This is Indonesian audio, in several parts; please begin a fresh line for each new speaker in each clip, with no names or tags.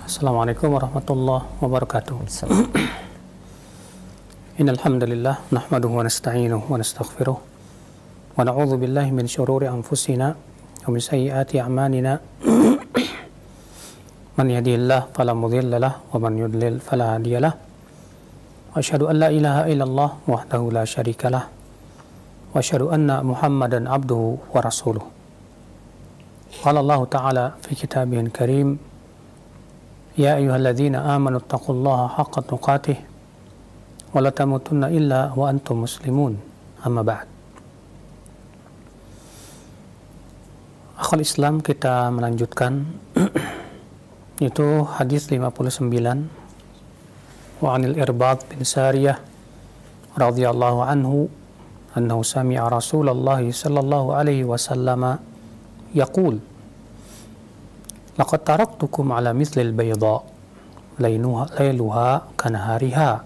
Assalamualaikum warahmatullahi wabarakatuh. Innal hamdalillah nahmaduhu wa nasta'inuhu wa nastaghfiruh wa na'udzu billahi min shururi anfusina wa min sayyiati a'malina. Man yahdihillahu fala mudilla lahu wa man yudlil fala hadiya lahu. Wa asyhadu an la ilaha illallah wahdahu la syarika lahu wa asyhadu anna Muhammadan abduhu wa rasuluh. Qala Allah ta'ala fi kitabihil karim, ya ayyuhalladzina amanu taqullaha haqqa tuqatih wa la tamutunna illa wa antum muslimun. Amma ba'd. Akhul Islam, kita melanjutkan itu hadis 59 wa anil Irbad bin Sariyah radhiyallahu anhu annahu sami'a Rasulullah sallallahu alaihi wasallam yaqul laqad taraktukum ala mithlil bayda layluha kanahariha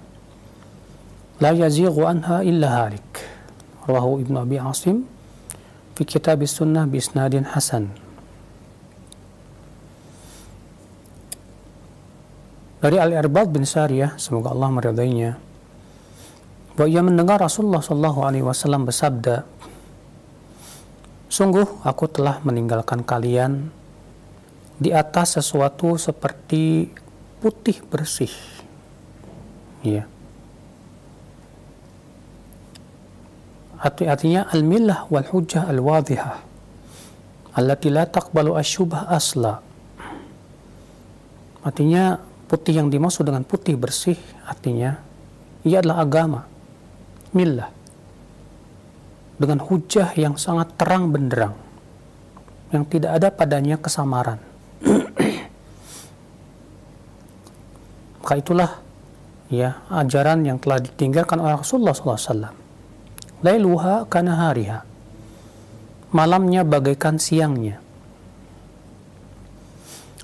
la yazighu anha illa halik. Rawahu Ibnu Abi Asim fi kitab sunnah bi isnadin hasan. Dari Al-Irbad bin Sariyah, semoga Allah meridainya, bahwa ia mendengar Rasulullah SAW bersabda, sungguh aku telah meninggalkan kalian di atas sesuatu seperti putih bersih. Ya. Artinya al-millah wal hujjah al-wadhihah allati la taqbalu asyubah asla. Artinya putih yang dimaksud dengan putih bersih artinya ia adalah agama, millah, dengan hujjah yang sangat terang benderang, yang tidak ada padanya kesamaran. Maka itulah ya ajaran yang telah ditinggalkan oleh Rasulullah SAW. Lailuha kanahariha, malamnya bagaikan siangnya.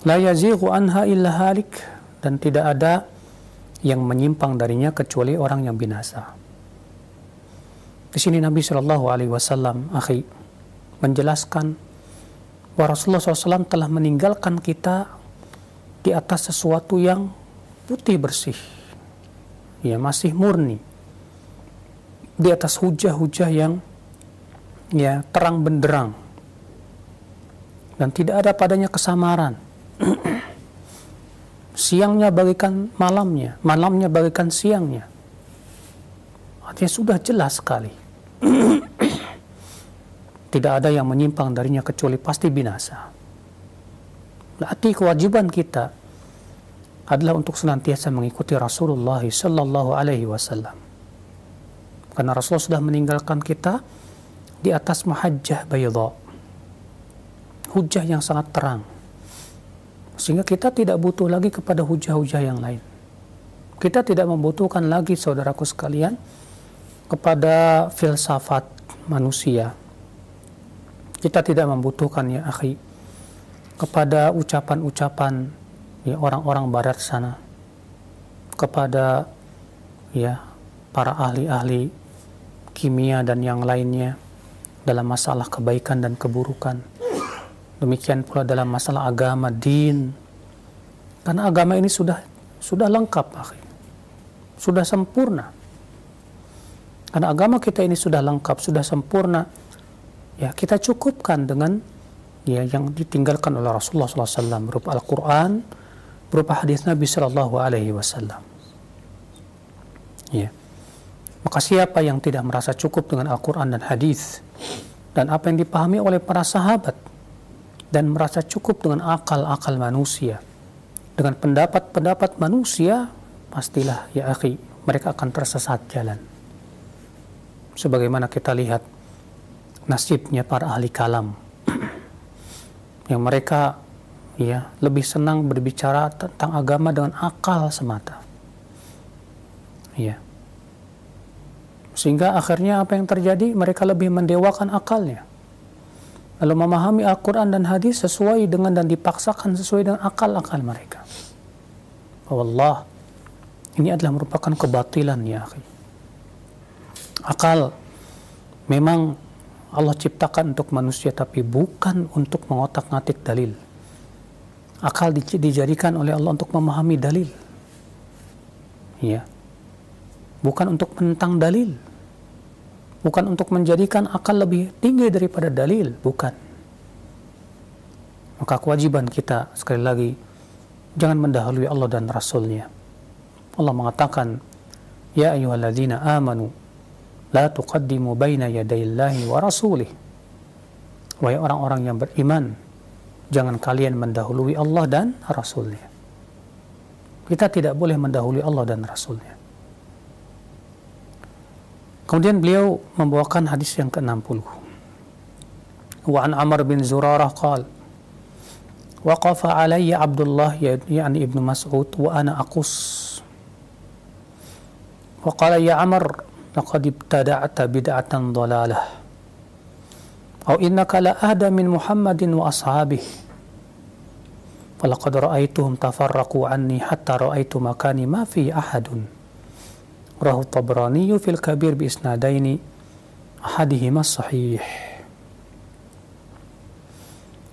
La yazighu anha illa halik, dan tidak ada yang menyimpang darinya kecuali orang yang binasa. Di sini Nabi Shallallahu Alaihi Wasallam menjelaskan bahwa Rasulullah SAW telah meninggalkan kita di atas sesuatu yang putih bersih, ya masih murni, di atas hujah-hujah yang ya terang benderang dan tidak ada padanya kesamaran. Siangnya bagaikan malamnya, malamnya bagaikan siangnya. Artinya sudah jelas sekali. Tidak ada yang menyimpang darinya kecuali pasti binasa. Berarti kewajiban kita adalah untuk senantiasa mengikuti Rasulullah sallallahu alaihi wasallam. Karena Rasulullah sudah meninggalkan kita di atas mahajjah bayda, hujah yang sangat terang. Sehingga kita tidak butuh lagi kepada hujah-hujah yang lain. Kita tidak membutuhkan lagi, saudaraku sekalian, kepada filsafat manusia. Kita tidak membutuhkan, ya akhi, kepada ucapan-ucapan ya orang-orang barat sana, kepada ya para ahli-ahli kimia dan yang lainnya dalam masalah kebaikan dan keburukan. Demikian pula dalam masalah agama, din. Karena agama ini sudah lengkap, akhi. Sudah sempurna. Karena agama kita ini sudah lengkap, sudah sempurna. Ya, kita cukupkan dengan ya yang ditinggalkan oleh Rasulullah SAW berupa Al-Quran, berupa hadis Nabi SAW. Ya. Maka siapa yang tidak merasa cukup dengan Al-Quran dan hadis dan apa yang dipahami oleh para sahabat, dan merasa cukup dengan akal-akal manusia, dengan pendapat-pendapat manusia, pastilah ya akhi, mereka akan tersesat jalan. Sebagaimana kita lihat nasibnya para ahli kalam, yang mereka ya lebih senang berbicara tentang agama dengan akal semata. Ya. Sehingga akhirnya apa yang terjadi? Mereka lebih mendewakan akalnya, lalu memahami Al-Quran dan hadis sesuai dengan dan dipaksakan sesuai dengan akal-akal mereka. Wallah, ini adalah merupakan kebatilan, ya akhi. Akal memang Allah ciptakan untuk manusia, tapi bukan untuk mengotak-ngatik dalil. Akal dijadikan oleh Allah untuk memahami dalil. Ya. Bukan untuk menentang dalil. Bukan untuk menjadikan akal lebih tinggi daripada dalil, bukan. Maka kewajiban kita, sekali lagi, jangan mendahului Allah dan Rasul-Nya. Allah mengatakan, Ya ayyuhalladzina amanu, la tuqaddimu baina yadayillahi wa rasulih. Wahai orang-orang yang beriman, jangan kalian mendahului Allah dan Rasul-Nya. Kita tidak boleh mendahului Allah dan Rasul-Nya. Kemudian beliau membawakan hadis yang ke-60. Wa an Amr bin Zurarah qala waqafa alayya Abdullah yani Ibnu Mas'ud wa ana aqus. Wa qala ya Amr laqad ibtada'ta bid'atan dhalalah. Aw innaka la ahda min Muhammadin wa ashabihi. Falaqad ra'aituhum tafarraqu anni hatta ra'aitu makani ma fi ahadun. Rawahu Tabrani fil Kabir bi isnadaini ahadihima sahih.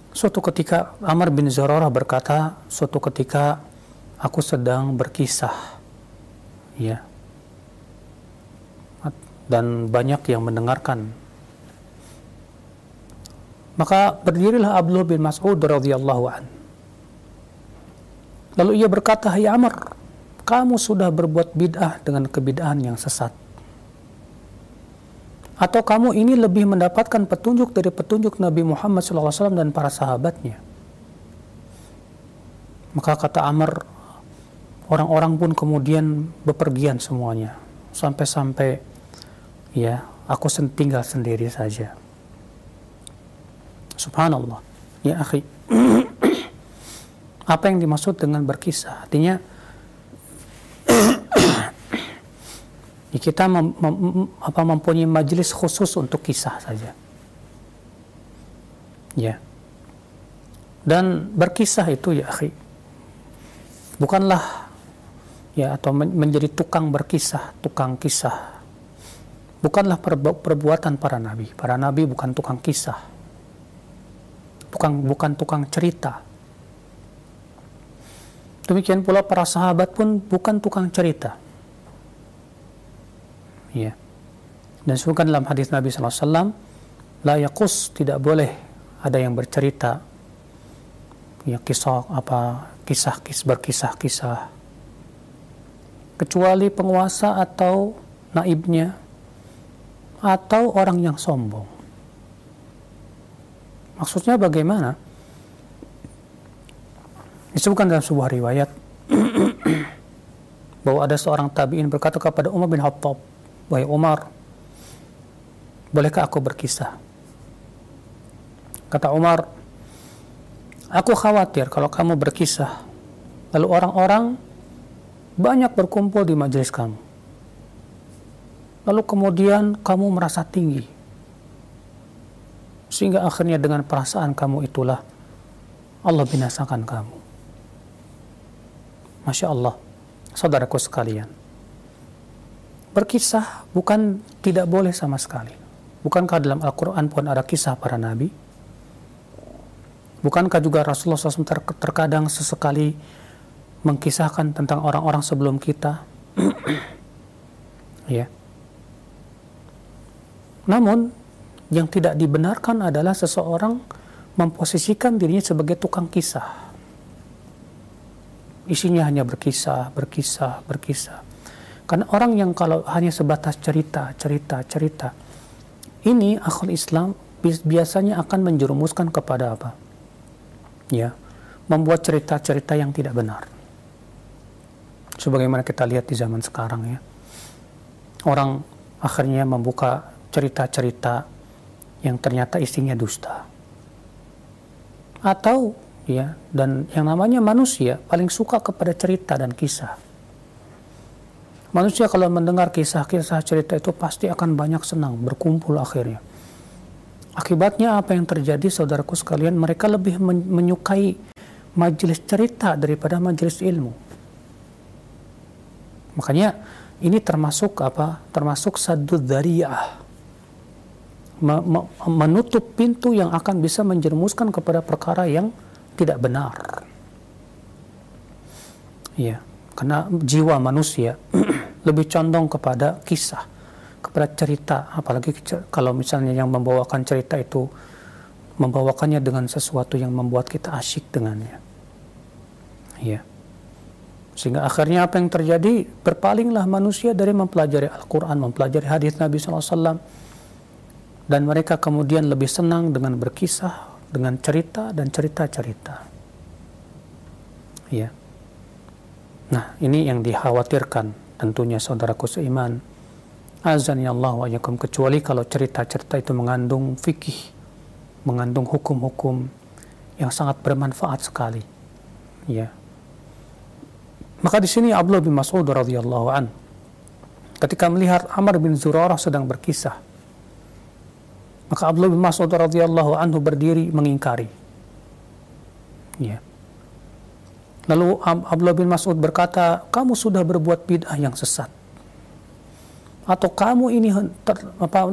Suatu ketika Amr bin Zurarah berkata, suatu ketika aku sedang berkisah, ya, dan banyak yang mendengarkan. Maka berdirilah Abdullah bin Mas'ud radhiyallahu an. Lalu ia berkata, "Hai Amr, kamu sudah berbuat bid'ah dengan kebid'ahan yang sesat. Atau kamu ini lebih mendapatkan petunjuk dari petunjuk Nabi Muhammad SAW dan para sahabatnya." Maka kata Amr, orang-orang pun kemudian bepergian semuanya. Sampai-sampai, ya, aku tinggal sendiri saja. Subhanallah. Ya akhi, apa yang dimaksud dengan berkisah? Artinya, kita mempunyai majelis khusus untuk kisah saja, ya. Dan berkisah itu, ya akhi, bukanlah, ya, atau menjadi tukang berkisah, tukang kisah, bukanlah perbuatan para nabi. Para nabi bukan tukang kisah, bukan tukang cerita. Demikian pula para sahabat pun bukan tukang cerita. Ya. Dan disebutkan dalam hadis Nabi SAW, la yaqus, tidak boleh ada yang bercerita, ya, berkisah-kisah, kecuali penguasa atau naibnya atau orang yang sombong. Maksudnya bagaimana? Disebutkan dalam sebuah riwayat bahwa ada seorang tabi'in berkata kepada Umar bin Khattab, "Wahai Umar, bolehkah aku berkisah?" Kata Umar, "Aku khawatir kalau kamu berkisah, lalu orang-orang banyak berkumpul di majelis kamu. Lalu kemudian kamu merasa tinggi, sehingga akhirnya dengan perasaan kamu itulah Allah binasakan kamu." Masya Allah, saudaraku sekalian, berkisah bukan tidak boleh sama sekali. Bukankah dalam Al-Quran pun ada kisah para nabi? Bukankah juga Rasulullah SAW terkadang sesekali mengkisahkan tentang orang-orang sebelum kita? Ya. Namun, yang tidak dibenarkan adalah seseorang memposisikan dirinya sebagai tukang kisah. Isinya hanya berkisah. Karena orang yang kalau hanya sebatas cerita, ini akal Islam biasanya akan menjerumuskan kepada apa? Ya, membuat cerita-cerita yang tidak benar. Sebagaimana kita lihat di zaman sekarang, ya. Orang akhirnya membuka cerita-cerita yang ternyata isinya dusta. Atau, ya, dan yang namanya manusia paling suka kepada cerita dan kisah. Manusia kalau mendengar kisah-kisah cerita itu pasti akan banyak senang, berkumpul akhirnya. Akibatnya apa yang terjadi, saudaraku sekalian? Mereka lebih menyukai majelis cerita daripada majelis ilmu. Makanya ini termasuk apa? Termasuk saddud dzariyah. Menutup pintu yang akan bisa menjerumuskan kepada perkara yang tidak benar. Ya, karena jiwa manusia lebih condong kepada kisah, kepada cerita, apalagi kalau misalnya yang membawakan cerita itu membawakannya dengan sesuatu yang membuat kita asyik dengannya. Ya. Sehingga akhirnya apa yang terjadi? Berpalinglah manusia dari mempelajari Al-Quran, mempelajari hadis Nabi SAW, dan mereka kemudian lebih senang dengan berkisah, dengan cerita dan cerita-cerita. Ya. Nah, ini yang dikhawatirkan tentunya saudaraku seiman. Azani Allah wa iyyakum, kecuali kalau cerita-cerita itu mengandung fikih, mengandung hukum-hukum yang sangat bermanfaat sekali. Ya. Maka di sini Abdullah bin Mas'ud radhiyallahu an ketika melihat Amr bin Zurarah sedang berkisah, maka Abdullah bin Mas'ud radhiyallahu anhu berdiri mengingkari. Ya. Lalu Abdullah bin Mas'ud berkata, kamu sudah berbuat bid'ah yang sesat. Atau kamu ini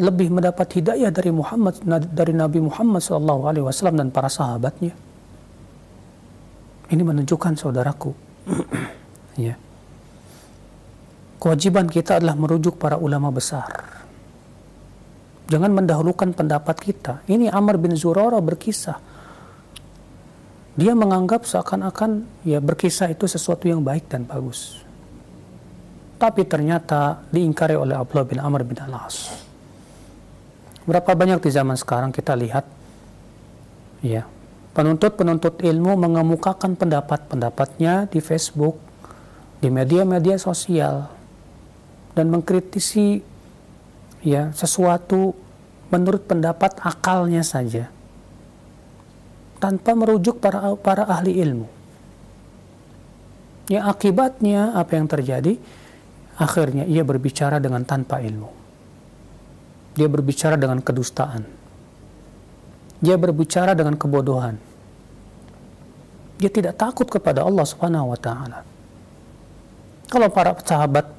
lebih mendapat hidayah dari Nabi Muhammad SAW dan para sahabatnya. Ini menunjukkan saudaraku, ya, kewajiban kita adalah merujuk para ulama besar. Jangan mendahulukan pendapat kita. Ini Amr bin Zurarah berkisah. Dia menganggap seakan-akan ya berkisah itu sesuatu yang baik dan bagus. Tapi ternyata diingkari oleh Abdullah bin Amr bin Al-As. Berapa banyak di zaman sekarang kita lihat ya, penuntut-penuntut ilmu mengemukakan pendapat-pendapatnya di Facebook, di media-media sosial, dan mengkritisi ya sesuatu menurut pendapat akalnya saja, tanpa merujuk para ahli ilmu. Ya, akibatnya apa yang terjadi? Akhirnya ia berbicara dengan tanpa ilmu. Dia berbicara dengan kedustaan. Dia berbicara dengan kebodohan. Dia tidak takut kepada Allah Subhanahu wa taala. Kalau para sahabat,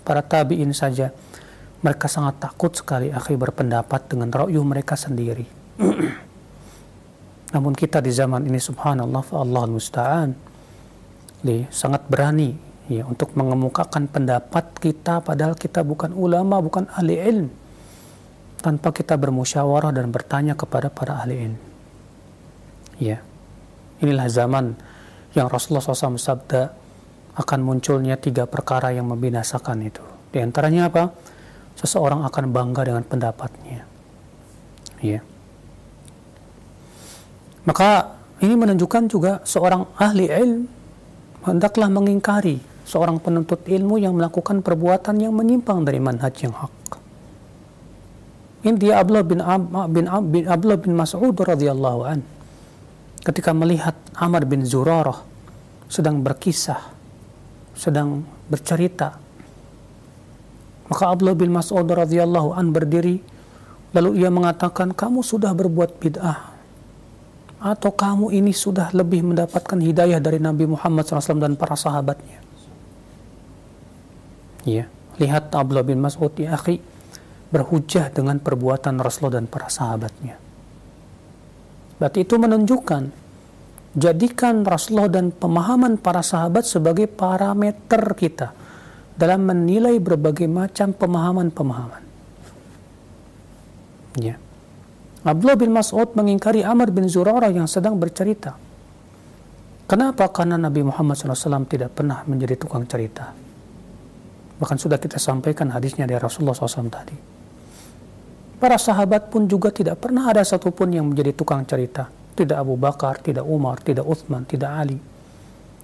para tabi'in saja, mereka sangat takut sekali berpendapat dengan ra'yu mereka sendiri. Namun kita di zaman ini subhanallah fa'allahul musta'an, sangat berani ya untuk mengemukakan pendapat kita padahal kita bukan ulama, bukan ahli ilmu, tanpa kita bermusyawarah dan bertanya kepada para ahli ilmu. Ya. Inilah zaman yang Rasulullah SAW sabda akan munculnya 3 perkara yang membinasakan itu. Di antaranya apa? Seseorang akan bangga dengan pendapatnya. Ya. Maka ini menunjukkan juga seorang ahli ilmu hendaklah mengingkari seorang penuntut ilmu yang melakukan perbuatan yang menyimpang dari manhaj yang hak. Ini dia Abdullah bin Mas'ud radhiyallahu an. Ketika melihat Amr bin Zurarah sedang berkisah, sedang bercerita, maka Abdullah bin Mas'ud radhiyallahu an berdiri, lalu ia mengatakan, kamu sudah berbuat bid'ah, atau kamu ini sudah lebih mendapatkan hidayah dari Nabi Muhammad SAW dan para sahabatnya. Ya, lihat Abdullah bin Mas'ud ya akhi, berhujjah dengan perbuatan Rasulullah dan para sahabatnya. Berarti itu menunjukkan, jadikan Rasulullah dan pemahaman para sahabat sebagai parameter kita dalam menilai berbagai macam pemahaman-pemahaman. Ya. Abdullah bin Mas'ud mengingkari Amr bin Zurarah yang sedang bercerita. Kenapa? Karena Nabi Muhammad SAW tidak pernah menjadi tukang cerita. Bahkan sudah kita sampaikan hadisnya dari Rasulullah SAW tadi. Para sahabat pun juga tidak pernah ada satupun yang menjadi tukang cerita. Tidak Abu Bakar, tidak Umar, tidak Uthman, tidak Ali.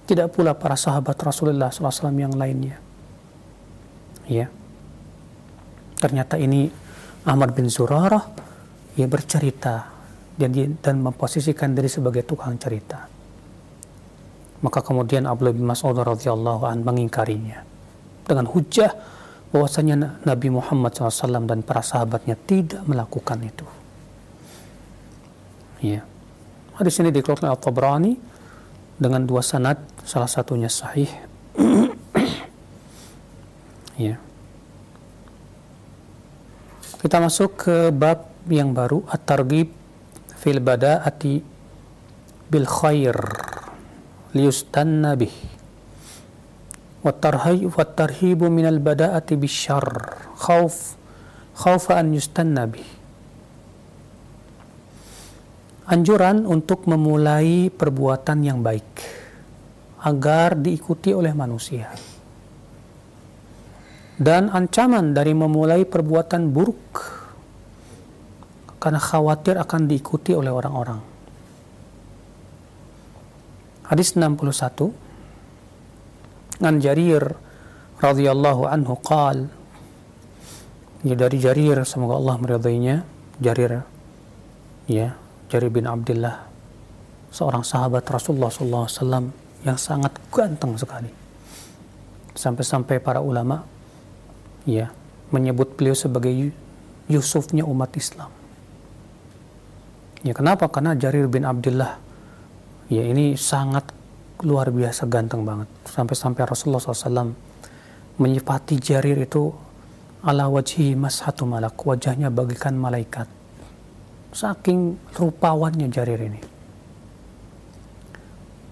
Tidak pula para sahabat Rasulullah SAW yang lainnya. Ya. Ternyata ini Amr bin Zurarah, ia bercerita dan memposisikan diri sebagai tukang cerita. Maka kemudian Abdullah bin Mas'ud radhiyallahu an mengingkarinya dengan hujjah bahwasanya Nabi Muhammad SAW dan para sahabatnya tidak melakukan itu. Ya. Hadis ini dikeluarkan oleh At-Tabrani dengan 2 sanad, salah satunya sahih. Ya. Kita masuk ke bab yang baru, at-targhib fil bada'ati bil khair liyustanna bih. Wat-tarhibu minal bada'ati bisyarr khaufa an yustanna bih. Anjuran untuk memulai perbuatan yang baik agar diikuti oleh manusia, dan ancaman dari memulai perbuatan buruk karena khawatir akan diikuti oleh orang-orang. Hadis 61, an Jarir radhiyallahu anhu qal, ya, dari Jarir, semoga Allah meridainya, Jarir bin Abdullah, seorang sahabat Rasulullah SAW yang sangat ganteng sekali, sampai-sampai para ulama menyebut beliau sebagai Yusufnya umat Islam. Ya, kenapa? Karena Jarir bin Abdullah ini sangat luar biasa ganteng banget, sampai-sampai Rasulullah SAW menyifati Jarir itu ala wajhi mashatu malak, wajahnya bagikan malaikat, saking rupawannya Jarir ini.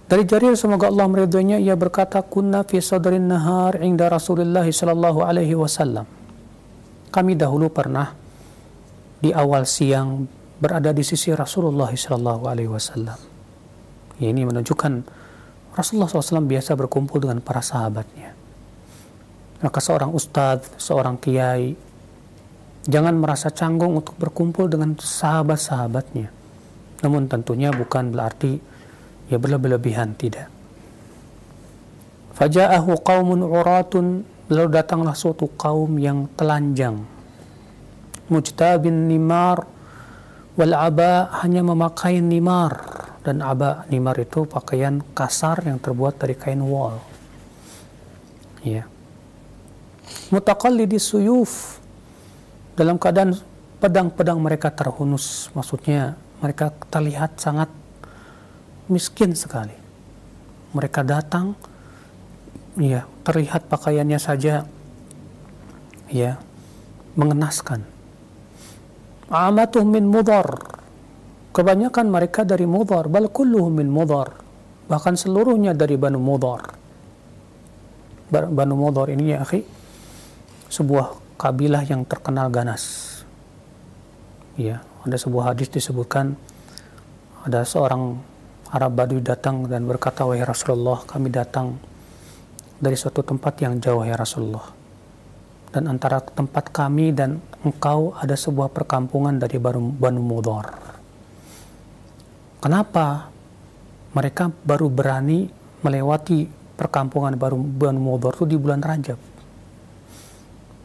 Dari Jarir, semoga Allah meridhoinya, ia berkata, kunna fi sadrin nahar inda Rasulullah sallallahu alaihi wasallam. Kami dahulu pernah di awal siang berada di sisi Rasulullah sallallahu alaihi wasallam. Ini menunjukkan Rasulullah SAW biasa berkumpul dengan para sahabatnya. Maka seorang ustadz, seorang kiai, jangan merasa canggung untuk berkumpul dengan sahabat-sahabatnya. Namun tentunya bukan berarti berlebihan, tidak. Faja'ahu qaumun uratun, lalu datanglah suatu kaum yang telanjang, mujtabin nimar wal aba, hanya memakai nimar dan aba. Nimar itu pakaian kasar yang terbuat dari kain wol. Mutaqallidis suyuf, dalam keadaan pedang-pedang mereka terhunus, maksudnya mereka terlihat sangat miskin sekali. Mereka datang, terlihat pakaiannya saja mengenaskan. Amatuhum min Mudhar, kebanyakan mereka dari Mudhar, bal kulluhum min Mudhar, bahkan seluruhnya dari Banu Mudhar. Banu Mudhar ini ya akhi, sebuah kabilah yang terkenal ganas. Ada sebuah hadis disebutkan, ada seorang Arab Badui datang dan berkata, wahai Rasulullah, kami datang dari suatu tempat yang jauh ya Rasulullah, dan antara tempat kami dan engkau ada sebuah perkampungan dari Banu Mudhar. Kenapa mereka baru berani melewati perkampungan Banu Mudhar itu di bulan Rajab?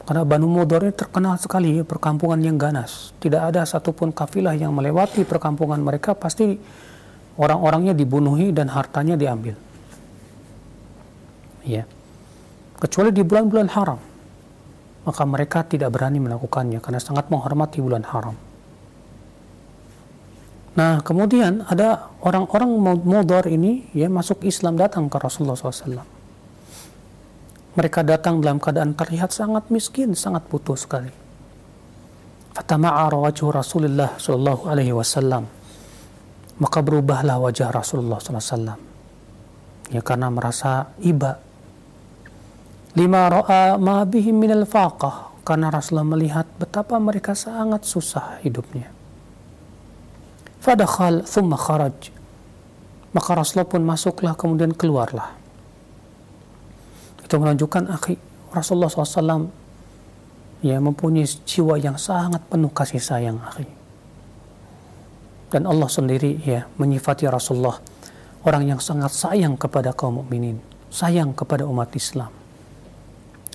Karena Banu Mudhar ini terkenal sekali, perkampungan yang ganas. Tidak ada satupun kafilah yang melewati perkampungan mereka, pasti orang-orangnya dibunuhi dan hartanya diambil. Kecuali di bulan-bulan haram, maka mereka tidak berani melakukannya karena sangat menghormati bulan haram. Nah, kemudian ada orang-orang Mudhar ini masuk Islam, datang ke Rasulullah SAW. Mereka datang dalam keadaan terlihat sangat miskin, sangat butuh sekali. Fatama'ara wajhu Rasulullah sallallahu alaihi wasallam, maka berubahlah wajah Rasulullah SAW, karena merasa iba. Lima ra'a ma bihim minal faqah, karena Rasulullah melihat betapa mereka sangat susah hidupnya. Fadakhal thumma kharaj, maka Rasulullah pun masuklah kemudian keluarlah. Itu menunjukkan akhi, Rasulullah SAW mempunyai jiwa yang sangat penuh kasih sayang akhi. Dan Allah sendiri menyifati Rasulullah, orang yang sangat sayang kepada kaum mukminin, sayang kepada umat Islam.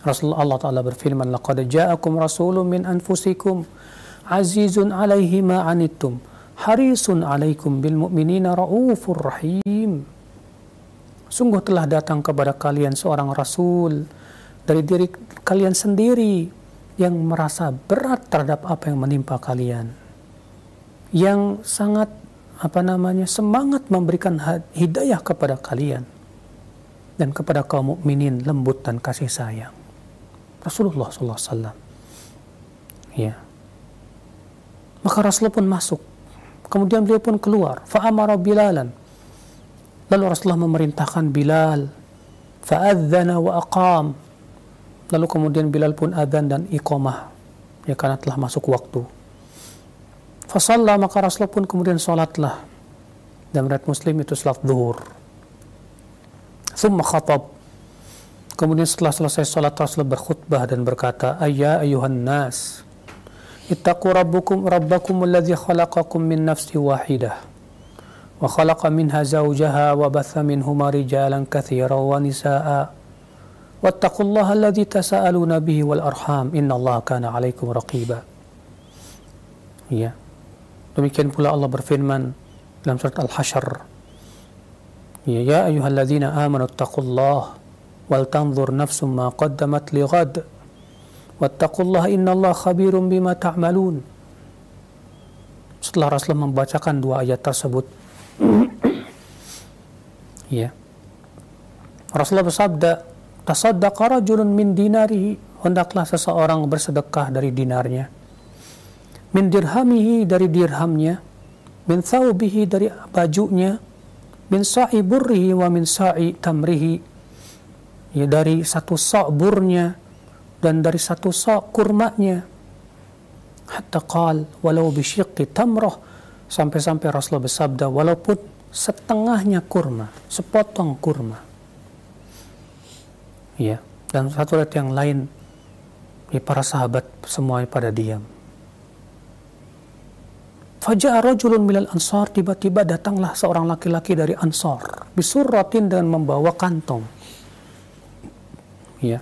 Rasulullah, Allah Ta'ala berfirman, laqad ja'akum rasulun min anfusikum azizun alaihi ma anittum harisun alaikum bil mu'minina raufur rahim. Sungguh telah datang kepada kalian seorang rasul dari diri kalian sendiri yang merasa berat terhadap apa yang menimpa kalian, yang sangat semangat memberikan hidayah kepada kalian dan kepada kaum mukminin, lembut dan kasih sayang. Rasulullah SAW. Maka Rasulullah pun masuk, kemudian beliau pun keluar. Fa'amara Bilalan, lalu Rasulullah memerintahkan Bilal, Fa'adzana wa aqam. Lalu kemudian Bilal pun adzan dan iqamah, ya, karena telah masuk waktu. Fasalla, maka Rasulullah pun kemudian salatlah. Dan riwayat Muslim itu salat zuhur. Tsumma khatab. Kemudian setelah selesai salat, Rasulullah berkhutbah dan berkata, "Ayya ayyuhan nas, ittaqu rabbakum alladzi khalaqakum min nafsin wahidah wa khalaqa minha zawjaha wa batha minhuma rijalan katsiran wa nisaa'a wattaqullaha alladzi tasaaluna bihi wal arham innallaha kana 'alaikum raqiba." Ya. Demikian pula Allah berfirman dalam surat Al-Hasyr, ya ayyuhalladzina amanu taqullaha wal tanzur nafsum ma qaddamat lighad wattaqullaha innallaha khabirum bima ta'malun. Setelah Rasulullah membacakan dua ayat tersebut, ya, Rasulullah bersabda, tasaddaqa rajulun min dinarihi, hendaklah seseorang bersedekah dari dinarnya, min dirhamihi, dari dirhamnya, min thawbihi, dari bajunya, min sa'i burrihi wa min sa'i tamrihi, ya, dari satu sa' burnya dan dari satu sa' kurmanya, hatta qal walau bisyiqqi tamrah, sampai-sampai Rasulullah bersabda walaupun setengahnya kurma, sepotong kurma. Ya, dan satu ayat yang lain, ya, para sahabat semuanya pada diam. Faja'a rajulun minal ansar, tiba-tiba datanglah seorang laki-laki dari Ansar, bisurratin, dan membawa kantong. Ya.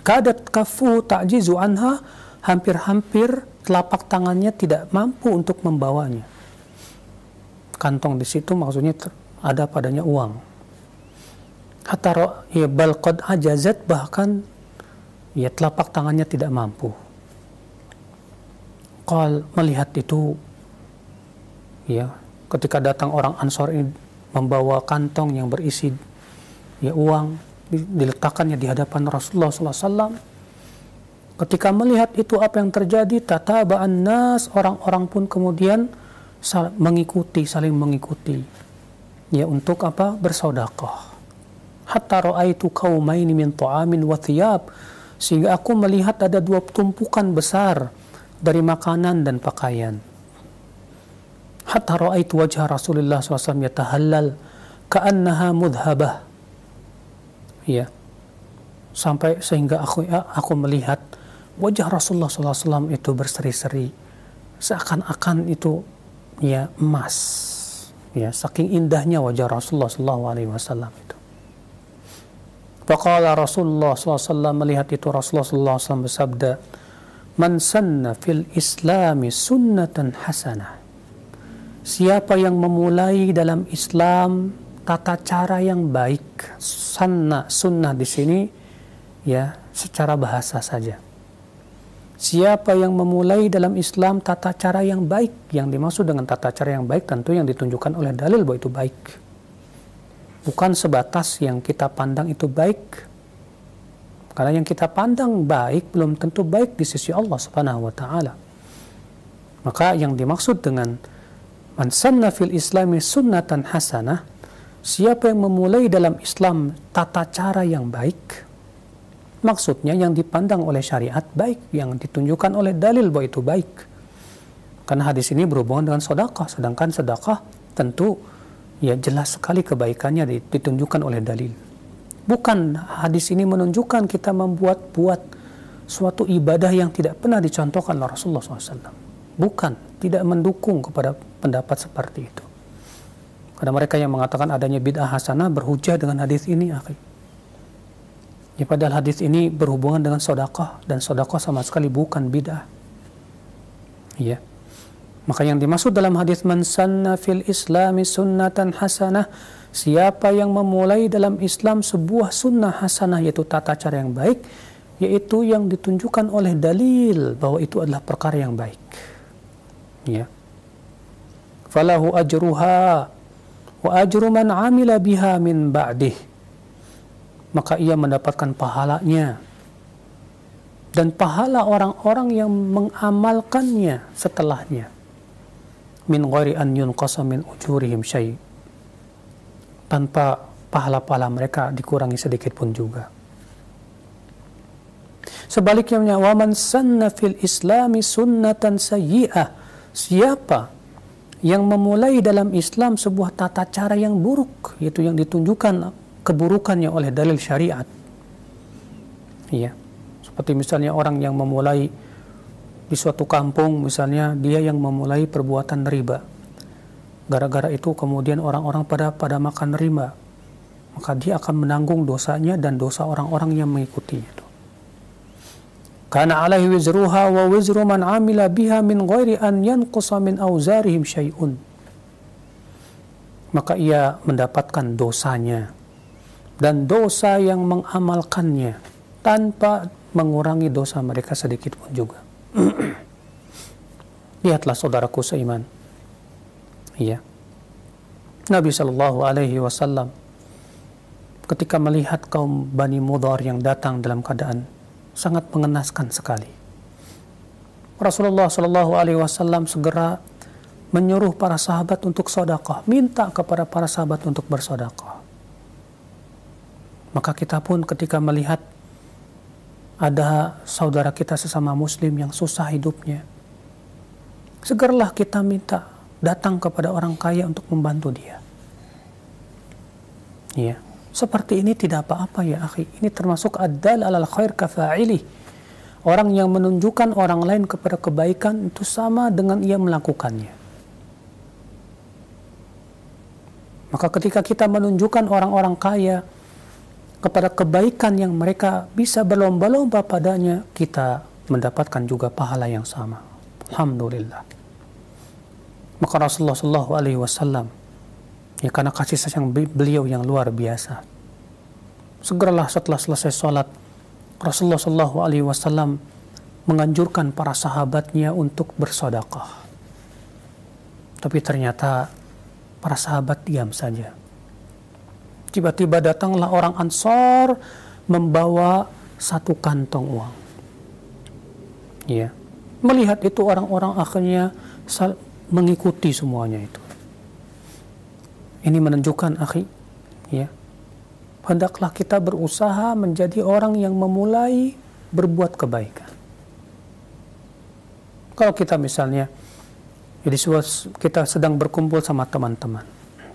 Kadat kafu ta'jizu anha, hampir-hampir telapak tangannya tidak mampu untuk membawanya. Kantong di situ maksudnya ada padanya uang. Hatta ya bal qad ajazat, bahkan ya telapak tangannya tidak mampu. Qal, melihat itu, ya, ketika datang orang Ansar ini membawa kantong yang berisi, ya, uang, diletakkannya di hadapan Rasulullah SAW. Ketika melihat itu, apa yang terjadi? Tataba'an nas, orang-orang pun kemudian saling mengikuti, ya, untuk apa? Bersedekah. Hatta ra'aitu qaumaini min ta'amin wa thiyab, sehingga aku melihat ada dua tumpukan besar dari makanan dan pakaian. Hatta ra'aitu wajha Rasulullah SAW yatahallal ka'annaha mudhabah, ya, sampai sehingga aku melihat wajah Rasulullah SAW itu berseri-seri, seakan-akan itu, ya, emas, ya, saking indahnya wajah Rasulullah SAW itu. Faqala Rasulullah SAW, melihat itu Rasulullah SAW bersabda, man sanna fil islami sunnatan hasanah, siapa yang memulai dalam Islam tata cara yang baik. Sunnah di sini, ya, secara bahasa saja. Siapa yang memulai dalam Islam tata cara yang baik, yang dimaksud dengan tata cara yang baik tentu yang ditunjukkan oleh dalil bahwa itu baik. Bukan sebatas yang kita pandang itu baik. Karena yang kita pandang baik belum tentu baik di sisi Allah Subhanahu wa taala. Maka yang dimaksud dengan man sanna fil islami sunnatan hasanah, siapa yang memulai dalam Islam tata cara yang baik, maksudnya yang dipandang oleh syariat baik, yang ditunjukkan oleh dalil bahwa itu baik. Karena hadis ini berhubungan dengan sedekah, sedangkan sedekah tentu, ya, jelas sekali kebaikannya ditunjukkan oleh dalil. Bukan hadis ini menunjukkan kita membuat-buat suatu ibadah yang tidak pernah dicontohkan oleh Rasulullah SAW. Bukan, tidak mendukung kepada pendapat seperti itu. Karena mereka yang mengatakan adanya bid'ah hasanah berhujah dengan hadis ini, akhi. Ya, padahal hadis ini berhubungan dengan sedekah, dan sedekah sama sekali bukan bid'ah. Ya. Maka yang dimaksud dalam hadis man sanna fil islami sunnatan hasanah, siapa yang memulai dalam Islam sebuah sunnah hasanah, yaitu tata cara yang baik, yaitu yang ditunjukkan oleh dalil bahwa itu adalah perkara yang baik. Ya. Falahu ajruha wa ajru man amila biha min ba'dih, maka ia mendapatkan pahalanya dan pahala orang-orang yang mengamalkannya setelahnya, min ghairi an yunqasa min ujurihim syai', tanpa pahala-pahala mereka dikurangi sedikit pun juga. Sebaliknya, wa man sanna fil islami sunnatan sayyi'ah, siapa yang memulai dalam Islam sebuah tata cara yang buruk, yaitu yang ditunjukkan keburukannya oleh dalil syariat. Iya. Seperti misalnya orang yang memulai di suatu kampung, misalnya dia yang memulai perbuatan riba. Gara-gara itu kemudian orang-orang pada makan riba, maka dia akan menanggung dosanya dan dosa orang-orang yang mengikutinya. Kana alaihi wizruha wa wizru man amila biha min ghairi an yanqusa min auzarihim syai'un. Maka ia mendapatkan dosanya dan dosa yang mengamalkannya tanpa mengurangi dosa mereka sedikit pun juga. Lihatlah saudaraku seiman. Iya. Nabi sallallahu alaihi wasallam ketika melihat kaum Bani Mudhar yang datang dalam keadaan sangat mengenaskan sekali, Rasulullah sallallahu alaihi wasallam segera menyuruh para sahabat untuk sedekah, minta kepada para sahabat untuk bersedekah. Maka kita pun ketika melihat ada saudara kita sesama muslim yang susah hidupnya, segeralah kita minta datang kepada orang kaya untuk membantu dia. Ya, seperti ini tidak apa-apa ya akhi. Ini termasuk ad-dal alal khair kafa'ilih. Orang yang menunjukkan orang lain kepada kebaikan itu sama dengan ia melakukannya. Maka ketika kita menunjukkan orang-orang kaya kepada kebaikan yang mereka bisa berlomba-lomba padanya, kita mendapatkan juga pahala yang sama. Alhamdulillah. Maka Rasulullah sallallahu alaihi wasallam, ya karena kasih sayang beliau yang luar biasa, segeralah setelah selesai sholat, Rasulullah sallallahu alaihi wasallam menganjurkan para sahabatnya untuk bersedekah. Tapi ternyata para sahabat diam saja. Tiba-tiba datanglah orang Ansar membawa satu kantong uang. Ya. Melihat itu orang-orang akhirnya mengikuti semuanya itu. Ini menunjukkan akhi, ya, hendaklah kita berusaha menjadi orang yang memulai berbuat kebaikan. Kalau kita misalnya, jadi kita sedang berkumpul sama teman-teman,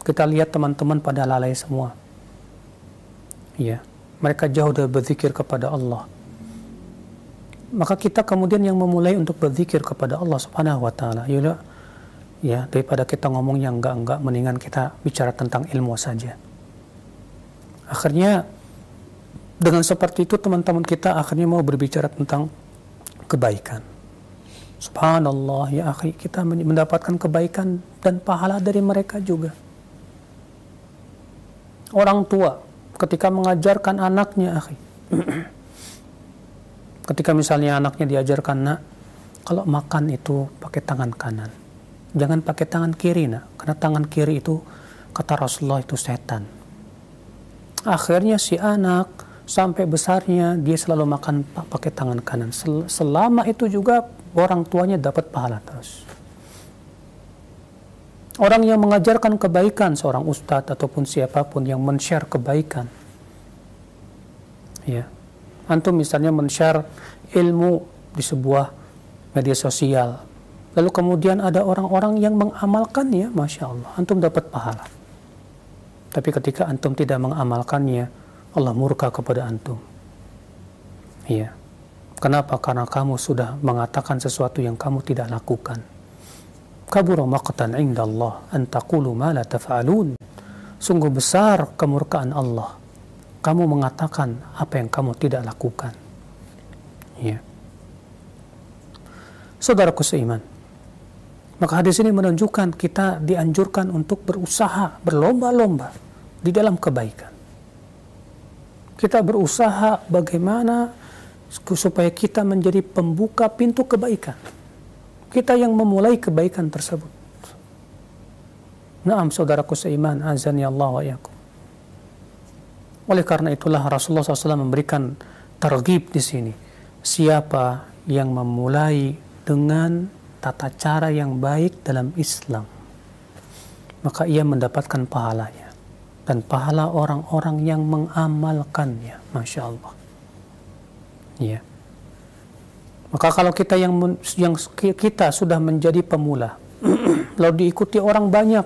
kita lihat teman-teman pada lalai semua, ya, mereka jauh dari berzikir kepada Allah. Maka kita kemudian yang memulai untuk berzikir kepada Allah Subhanahu wa taala. Ya, daripada kita ngomong yang enggak, mendingan kita bicara tentang ilmu saja. Akhirnya dengan seperti itu teman-teman kita akhirnya mau berbicara tentang kebaikan. Subhanallah ya akhi, kita mendapatkan kebaikan dan pahala dari mereka juga. Orang tua ketika mengajarkan anaknya akhi, ketika misalnya anaknya diajarkan, nak, kalau makan itu pakai tangan kanan, jangan pakai tangan kiri, nak, karena tangan kiri itu kata Rasulullah itu setan. Akhirnya si anak sampai besarnya dia selalu makan pakai tangan kanan. Selama itu juga orang tuanya dapat pahala terus. Orang yang mengajarkan kebaikan, seorang ustadz ataupun siapapun yang men-share kebaikan, ya, antum misalnya men-share ilmu di sebuah media sosial, lalu kemudian ada orang-orang yang mengamalkannya, Masya Allah, antum dapat pahala. Tapi ketika antum tidak mengamalkannya, Allah murka kepada antum. Iya. Kenapa? Karena kamu sudah mengatakan sesuatu yang kamu tidak lakukan. Kabura maqtan indallah an taqulu ma la taf'alun. Sungguh besar kemurkaan Allah, kamu mengatakan apa yang kamu tidak lakukan. Iya. Saudaraku seiman, maka hadis ini menunjukkan kita dianjurkan untuk berusaha, berlomba-lomba di dalam kebaikan. Kita berusaha bagaimana supaya kita menjadi pembuka pintu kebaikan. Kita yang memulai kebaikan tersebut. Naam saudaraku seiman, azani Allah wa iyyakum. Oleh karena itulah Rasulullah SAW memberikan targhib di sini. Siapa yang memulai dengan tata cara yang baik dalam Islam, maka ia mendapatkan pahalanya. dan pahala orang-orang yang mengamalkannya. Masya Allah. Ya. Maka kalau kita yang kita sudah menjadi pemula, lalu diikuti orang banyak,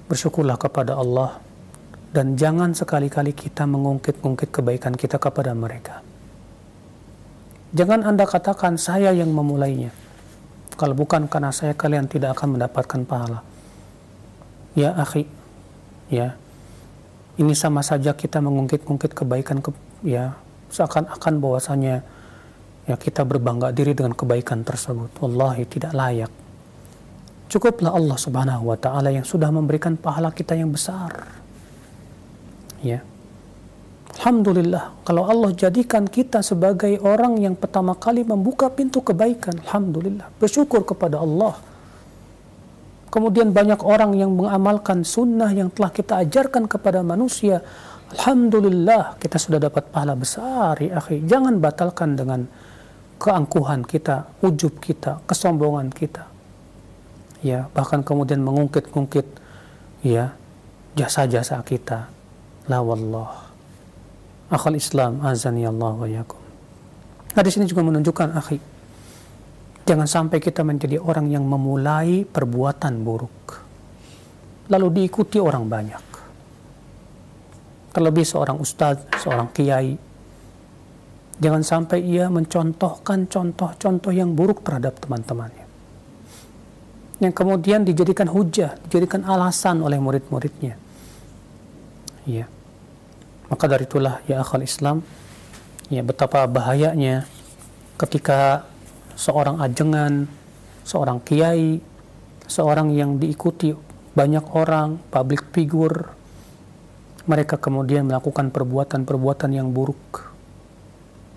bersyukurlah kepada Allah dan jangan sekali-kali kita mengungkit-ungkit kebaikan kita kepada mereka. Jangan Anda katakan saya yang memulainya. Kalau bukan karena saya, kalian tidak akan mendapatkan pahala. Ya akhi, ya, ini sama saja kita mengungkit-ungkit kebaikan, ya, seakan-akan bahwasanya ya kita berbangga diri dengan kebaikan tersebut. Wallahi tidak layak. Cukuplah Allah Subhanahu wa taala yang sudah memberikan pahala kita yang besar. Ya. Alhamdulillah, kalau Allah jadikan kita sebagai orang yang pertama kali membuka pintu kebaikan, alhamdulillah, bersyukur kepada Allah. Kemudian banyak orang yang mengamalkan sunnah yang telah kita ajarkan kepada manusia. Alhamdulillah, kita sudah dapat pahala besar, ya akhi. Jangan batalkan dengan keangkuhan kita, ujub kita, kesombongan kita. Ya, bahkan kemudian mengungkit-ungkit ya jasa-jasa kita. La wallah. Akhal Islam, azani Allah wa yakum. Nah, di sini juga menunjukkan, akhi, jangan sampai kita menjadi orang yang memulai perbuatan buruk lalu diikuti orang banyak. Terlebih seorang ustaz, seorang kiai, jangan sampai ia mencontohkan contoh-contoh yang buruk terhadap teman-temannya, yang kemudian dijadikan hujah, dijadikan alasan oleh murid-muridnya. Ya. Maka dari itulah, ya akhal Islam, ya betapa bahayanya ketika seorang ajengan, seorang kiai, seorang yang diikuti banyak orang, public figure, mereka kemudian melakukan perbuatan-perbuatan yang buruk.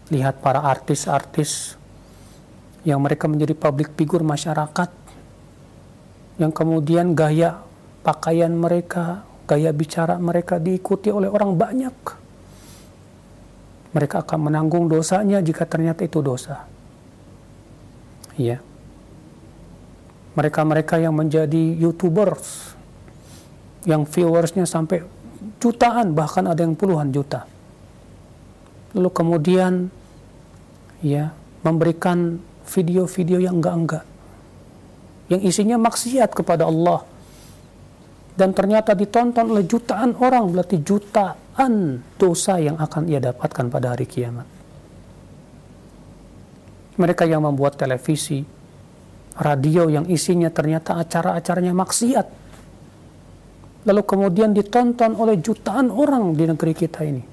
Lihat para artis-artis yang mereka menjadi public figure masyarakat, yang kemudian gaya pakaian mereka, gaya bicara mereka diikuti oleh orang banyak. Mereka akan menanggung dosanya jika ternyata itu dosa. Ya. Mereka-mereka yang menjadi YouTubers, yang viewersnya sampai jutaan, bahkan ada yang puluhan juta. Lalu kemudian ya memberikan video-video yang enggak-enggak, yang isinya maksiat kepada Allah. Dan ternyata ditonton oleh jutaan orang, berarti jutaan dosa yang akan ia dapatkan pada hari kiamat. Mereka yang membuat televisi, radio yang isinya ternyata acara-acaranya maksiat, lalu kemudian ditonton oleh jutaan orang di negeri kita ini.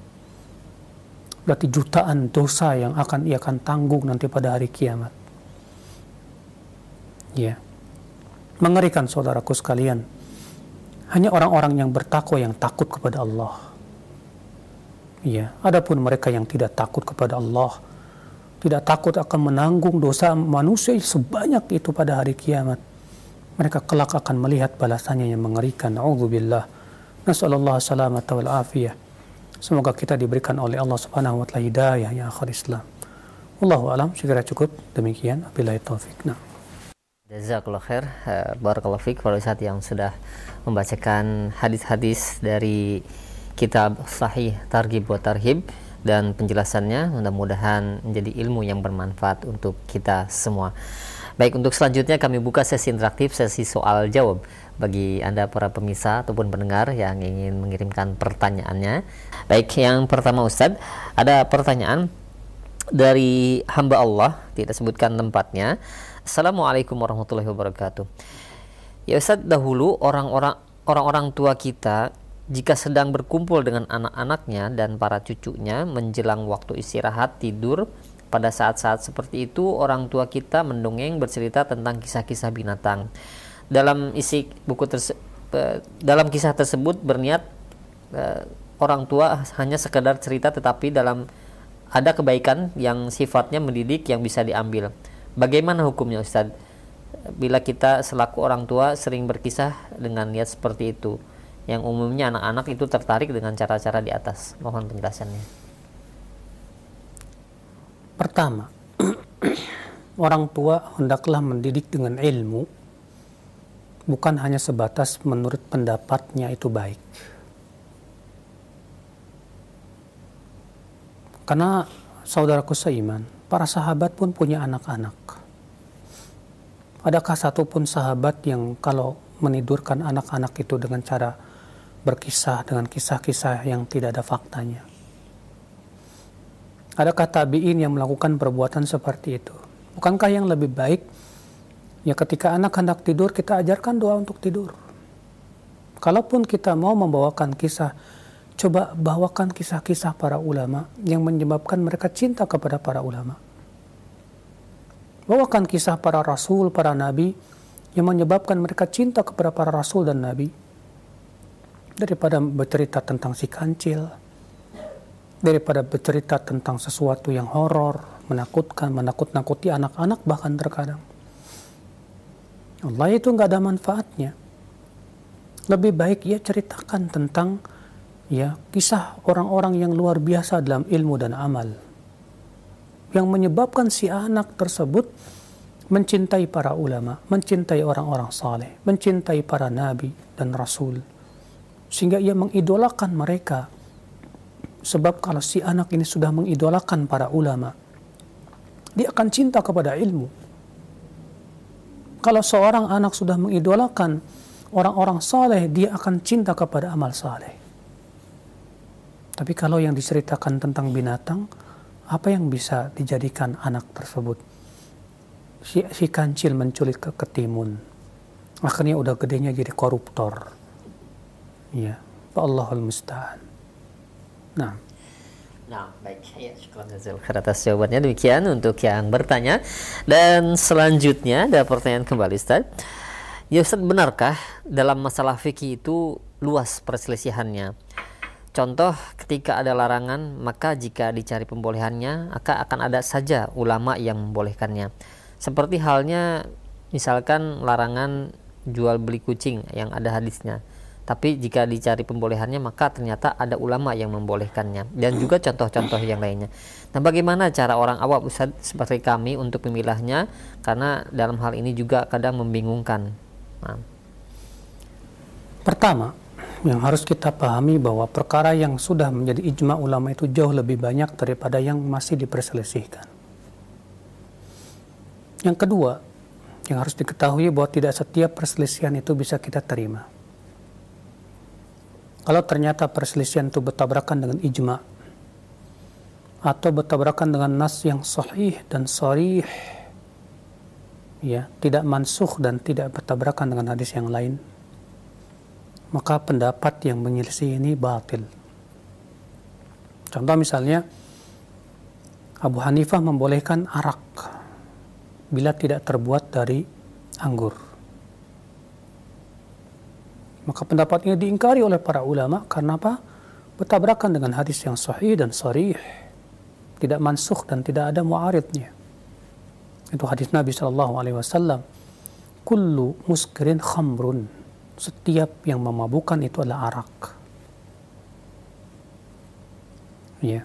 Berarti jutaan dosa yang ia akan tanggung nanti pada hari kiamat. Ya. Mengerikan saudaraku sekalian. Hanya orang-orang yang bertakwa yang takut kepada Allah. Ya, adapun mereka yang tidak takut kepada Allah, tidak takut akan menanggung dosa manusia sebanyak itu pada hari kiamat, mereka kelak akan melihat balasannya yang mengerikan. A'udzubillah. Nasallallahu salamata wal afiyah. Semoga kita diberikan oleh Allah Subhanahu wa taala hidayah, ya akhir Islam. Wallahu alam, segera cukup. Demikian, wabillahi taufik.
Jazakallah khair, barakallahu fiik para ustaz yang sudah membacakan hadis-hadis dari kitab Sahih Targhib wa Tarhib, dan penjelasannya mudah-mudahan menjadi ilmu yang bermanfaat untuk kita semua. Baik, untuk selanjutnya kami buka sesi interaktif, sesi soal jawab bagi Anda para pemirsa ataupun pendengar yang ingin mengirimkan pertanyaannya. Baik, yang pertama Ustaz, ada pertanyaan dari hamba Allah, tidak sebutkan tempatnya. Assalamualaikum warahmatullahi wabarakatuh. Ya Ustaz, dahulu orang-orang tua kita jika sedang berkumpul dengan anak-anaknya dan para cucunya menjelang waktu istirahat tidur, pada saat-saat seperti itu orang tua kita mendongeng bercerita tentang kisah-kisah binatang. Dalam dalam kisah tersebut berniat orang tua hanya sekedar cerita, tetapi dalam ada kebaikan yang sifatnya mendidik yang bisa diambil. Bagaimana hukumnya Ustaz bila kita selaku orang tua sering berkisah dengan niat seperti itu, yang umumnya anak-anak itu tertarik dengan cara-cara di atas? Mohon penjelasannya.
Pertama, orang tua hendaklah mendidik dengan ilmu, bukan hanya sebatas menurut pendapatnya itu baik. Karena saudaraku seiman, para sahabat pun punya anak-anak. Adakah satupun sahabat yang kalau menidurkan anak-anak itu dengan cara berkisah dengan kisah-kisah yang tidak ada faktanya? Adakah tabi'in yang melakukan perbuatan seperti itu? Bukankah yang lebih baik ya ketika anak hendak tidur kita ajarkan doa untuk tidur? Kalaupun kita mau membawakan kisah, coba bawakan kisah-kisah para ulama yang menyebabkan mereka cinta kepada para ulama. Bawakan kisah para rasul, para nabi yang menyebabkan mereka cinta kepada para rasul dan nabi. Daripada bercerita tentang si kancil, daripada bercerita tentang sesuatu yang horor, menakutkan, menakut-nakuti anak-anak bahkan terkadang. Allah itu nggak ada manfaatnya. Lebih baik ia ceritakan tentang ya kisah orang-orang yang luar biasa dalam ilmu dan amal, yang menyebabkan si anak tersebut mencintai para ulama, mencintai orang-orang saleh, mencintai para nabi dan rasul, sehingga ia mengidolakan mereka. Sebab kalau si anak ini sudah mengidolakan para ulama, dia akan cinta kepada ilmu. Kalau seorang anak sudah mengidolakan orang-orang saleh, dia akan cinta kepada amal saleh. Tapi kalau yang diceritakan tentang binatang, apa yang bisa dijadikan anak tersebut? Si kancil menculik ke ketimun, akhirnya udah gedenya jadi koruptor. Ya, Allahul musta'an. Nah,
baik, ya, syukur atas jawabannya. Demikian untuk yang bertanya. Dan selanjutnya ada pertanyaan kembali, Ustaz. Ya Ustaz, benarkah dalam masalah fikih itu luas perselisihannya? Contoh, ketika ada larangan, maka jika dicari pembolehannya, maka akan ada saja ulama yang membolehkannya. Seperti halnya misalkan larangan jual beli kucing yang ada hadisnya. Tapi jika dicari pembolehannya, maka ternyata ada ulama yang membolehkannya. Dan juga contoh-contoh yang lainnya. Nah, bagaimana cara orang awam Ustaz seperti kami untuk memilahnya? Karena dalam hal ini juga kadang membingungkan. Nah.
Pertama, yang harus kita pahami bahwa perkara yang sudah menjadi ijma ulama itu jauh lebih banyak daripada yang masih diperselisihkan. Yang kedua, yang harus diketahui bahwa tidak setiap perselisihan itu bisa kita terima. Kalau ternyata perselisihan itu bertabrakan dengan ijma atau bertabrakan dengan nas yang sahih dan sharih, ya, tidak mansukh dan tidak bertabrakan dengan hadis yang lain, maka pendapat yang menyelisih ini batil. Contoh misalnya, Abu Hanifah membolehkan arak bila tidak terbuat dari anggur. Maka pendapat ini diingkari oleh para ulama karena apa? Bertabrakan dengan hadis yang sahih dan sharih, tidak mansukh dan tidak ada mu'aridnya. Itu hadis Nabi SAW, kullu muskirin khamrun, setiap yang memabukkan itu adalah arak. Ya.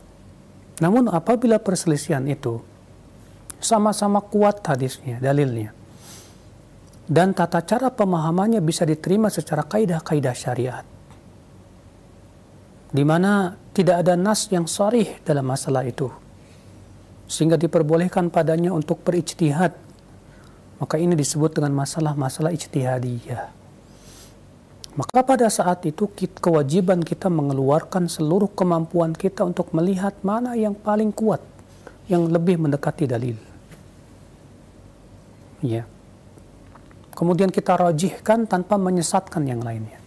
Namun apabila perselisihan itu sama-sama kuat hadisnya, dalilnya, dan tata cara pemahamannya bisa diterima secara kaidah-kaidah syariat, di mana tidak ada nas yang sharih dalam masalah itu, sehingga diperbolehkan padanya untuk berijtihad, maka ini disebut dengan masalah-masalah ijtihadiyah. Maka pada saat itu kewajiban kita mengeluarkan seluruh kemampuan kita untuk melihat mana yang paling kuat, yang lebih mendekati dalil. Ya. Kemudian kita rajihkan tanpa menyesatkan yang lainnya.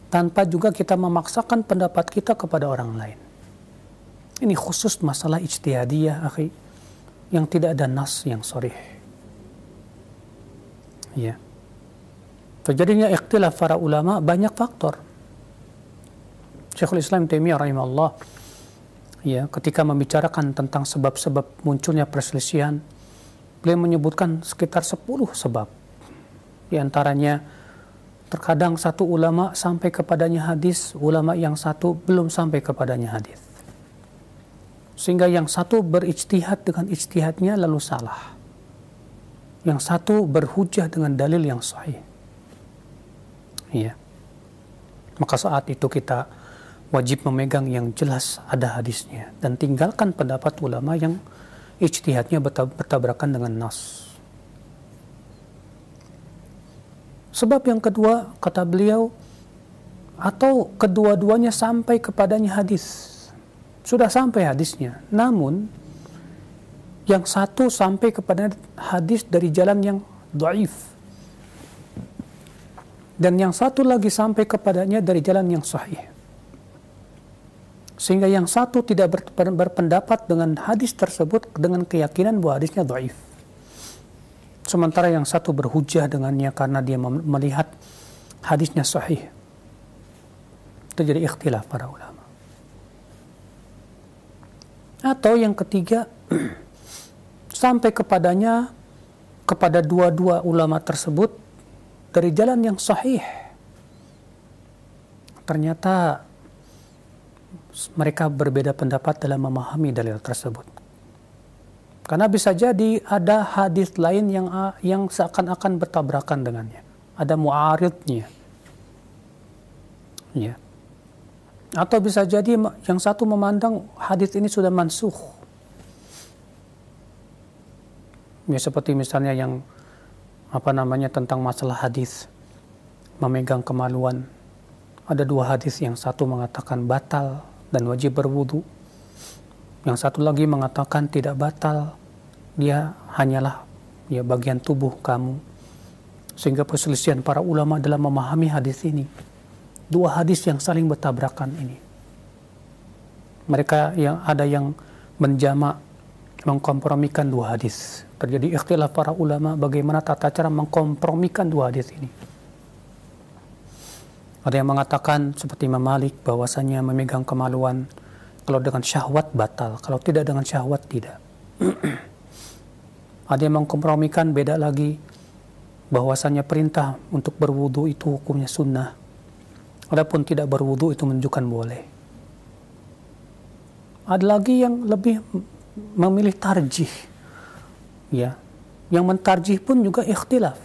Tanpa juga kita memaksakan pendapat kita kepada orang lain. Ini khusus masalah ijtihadiyah, akhi, yang tidak ada nas yang sharih. Ya. Terjadinya ikhtilaf para ulama banyak faktor. Syekhul Islam Taimiyah rahimahullah, ya, ketika membicarakan tentang sebab-sebab munculnya perselisihan, beliau menyebutkan sekitar 10 sebab. Di antaranya, terkadang satu ulama sampai kepadanya hadis, ulama yang satu belum sampai kepadanya hadis. Sehingga yang satu berijtihad dengan ijtihadnya lalu salah. Yang satu berhujjah dengan dalil yang sahih. Ya. Maka saat itu kita wajib memegang yang jelas ada hadisnya dan tinggalkan pendapat ulama yang ijtihadnya bertabrakan dengan nas. Sebab yang kedua, kata beliau, atau kedua-duanya sampai kepadanya hadis. Sudah sampai hadisnya, namun yang satu sampai kepada hadis dari jalan yang dhaif, dan yang satu lagi sampai kepadanya dari jalan yang sahih. Sehingga yang satu tidak berpendapat dengan hadis tersebut dengan keyakinan bahwa hadisnya dhaif. Sementara yang satu berhujjah dengannya karena dia melihat hadisnya sahih. Terjadi ikhtilaf para ulama. Atau yang ketiga, sampai kepada dua-dua ulama tersebut dari jalan yang sahih. Ternyata mereka berbeda pendapat dalam memahami dalil tersebut. Karena bisa jadi ada hadis lain yang seakan-akan bertabrakan dengannya. Ada mu'aridnya. Ya. Atau bisa jadi yang satu memandang hadis ini sudah mansukh. Ya, seperti misalnya yang tentang masalah hadis memegang kemaluan. Ada dua hadis, yang satu mengatakan batal dan wajib berwudu. Yang satu lagi mengatakan tidak batal, dia hanyalah bagian tubuh kamu. Sehingga perselisihan para ulama dalam memahami hadis ini. Dua hadis yang saling bertabrakan ini. Mereka ada yang menjamak, mengkompromikan dua hadis. Terjadi ikhtilaf para ulama bagaimana tata cara mengkompromikan dua hadis ini. Ada yang mengatakan seperti Imam Malik bahwasanya memegang kemaluan kalau dengan syahwat batal, kalau tidak dengan syahwat tidak. Ada yang mengkompromikan beda lagi, bahwasanya perintah untuk berwudu itu hukumnya sunnah. Adapun tidak berwudu itu menunjukkan boleh. Ada lagi yang lebih memilih tarjih. Ya. Yang mentarjih pun juga ikhtilaf.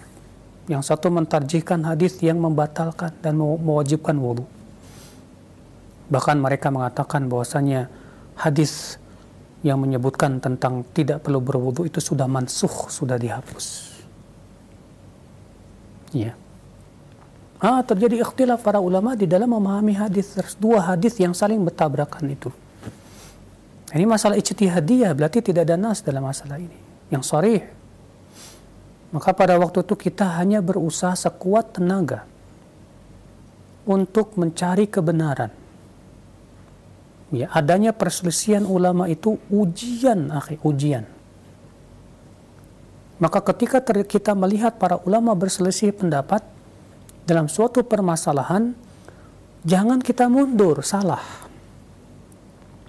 Yang satu mentarjihkan hadis yang membatalkan dan mewajibkan wudu. Bahkan mereka mengatakan bahwasanya hadis yang menyebutkan tentang tidak perlu berwudu itu sudah mansukh, sudah dihapus. Ya. Terjadi ikhtilaf para ulama di dalam memahami hadis, dua hadis yang saling bertabrakan itu. Ini masalah ijtihadiyah, berarti tidak ada nas dalam masalah ini yang sharih. Maka pada waktu itu kita hanya berusaha sekuat tenaga untuk mencari kebenaran. Ya, adanya perselisihan ulama itu ujian, ujian. Maka ketika kita melihat para ulama berselisih pendapat dalam suatu permasalahan, jangan kita mundur, salah.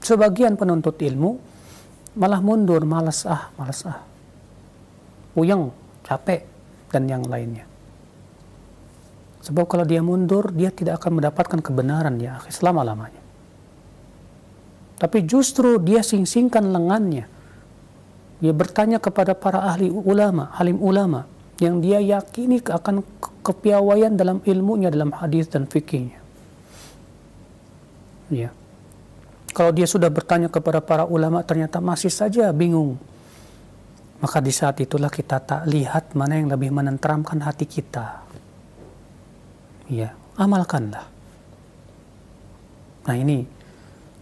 Sebagian penuntut ilmu malah mundur, malas puyeng, capek, dan yang lainnya. Sebab kalau dia mundur, dia tidak akan mendapatkan kebenaran ya selama-lamanya. Tapi justru dia sing-singkan lengannya. Dia bertanya kepada para ahli ulama, alim ulama, yang dia yakini akan kepiawaian dalam ilmunya, dalam hadis dan fikihnya. Ya. Kalau dia sudah bertanya kepada para ulama ternyata masih saja bingung, maka di saat itulah kita tak lihat mana yang lebih menenteramkan hati kita. Ya, amalkanlah. Nah ini,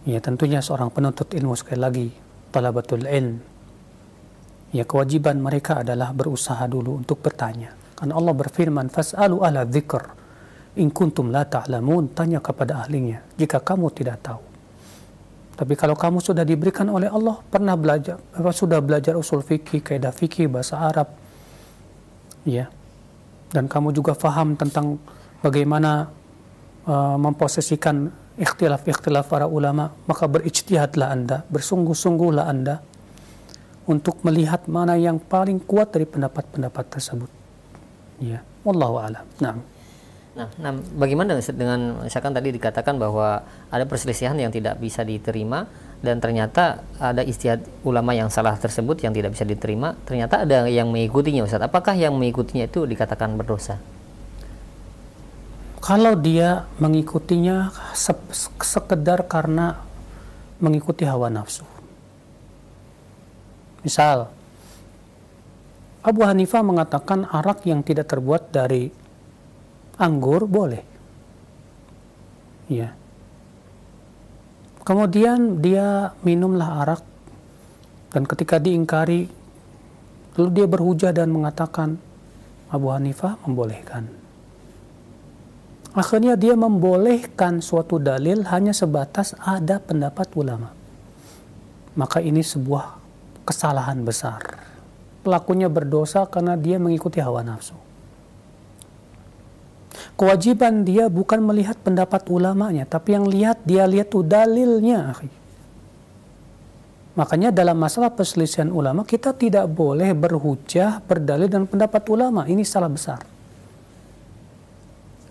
ya tentunya seorang penuntut ilmu, sekali lagi, talabatul ilm, ya kewajiban mereka adalah berusaha dulu untuk bertanya. Karena Allah berfirman, fas'alu ahla dzikr in kuntum la ta'lamun, tanya kepada ahlinya jika kamu tidak tahu. Tapi kalau kamu sudah diberikan oleh Allah, sudah belajar usul fikih, kaidah fikih, bahasa Arab, ya, dan kamu juga faham tentang bagaimana memposisikan ikhtilaf para ulama, maka berijtihadlah Anda, bersungguh-sungguhlah Anda untuk melihat mana yang paling kuat dari pendapat-pendapat tersebut. Ya, wallahu a'lam.
Nah, bagaimana dengan misalkan tadi dikatakan bahwa ada perselisihan yang tidak bisa diterima dan ternyata ada ijtihad ulama yang salah tersebut yang tidak bisa diterima, ternyata ada yang mengikutinya, Ustaz. Apakah yang mengikutinya itu dikatakan berdosa?
Kalau dia mengikutinya sekedar karena mengikuti hawa nafsu. Misal, Abu Hanifah mengatakan arak yang tidak terbuat dari anggur boleh. Ya. Kemudian dia minumlah arak, dan ketika diingkari, lalu dia berhujah dan mengatakan Abu Hanifah membolehkan. Akhirnya dia membolehkan suatu dalil hanya sebatas ada pendapat ulama. Maka ini sebuah kesalahan besar. Pelakunya berdosa karena dia mengikuti hawa nafsu. Kewajiban dia bukan melihat pendapat ulamanya, tapi yang dia lihat tuh dalilnya. Makanya dalam masalah perselisihan ulama, kita tidak boleh berhujah, berdalil dengan pendapat ulama. Ini salah besar.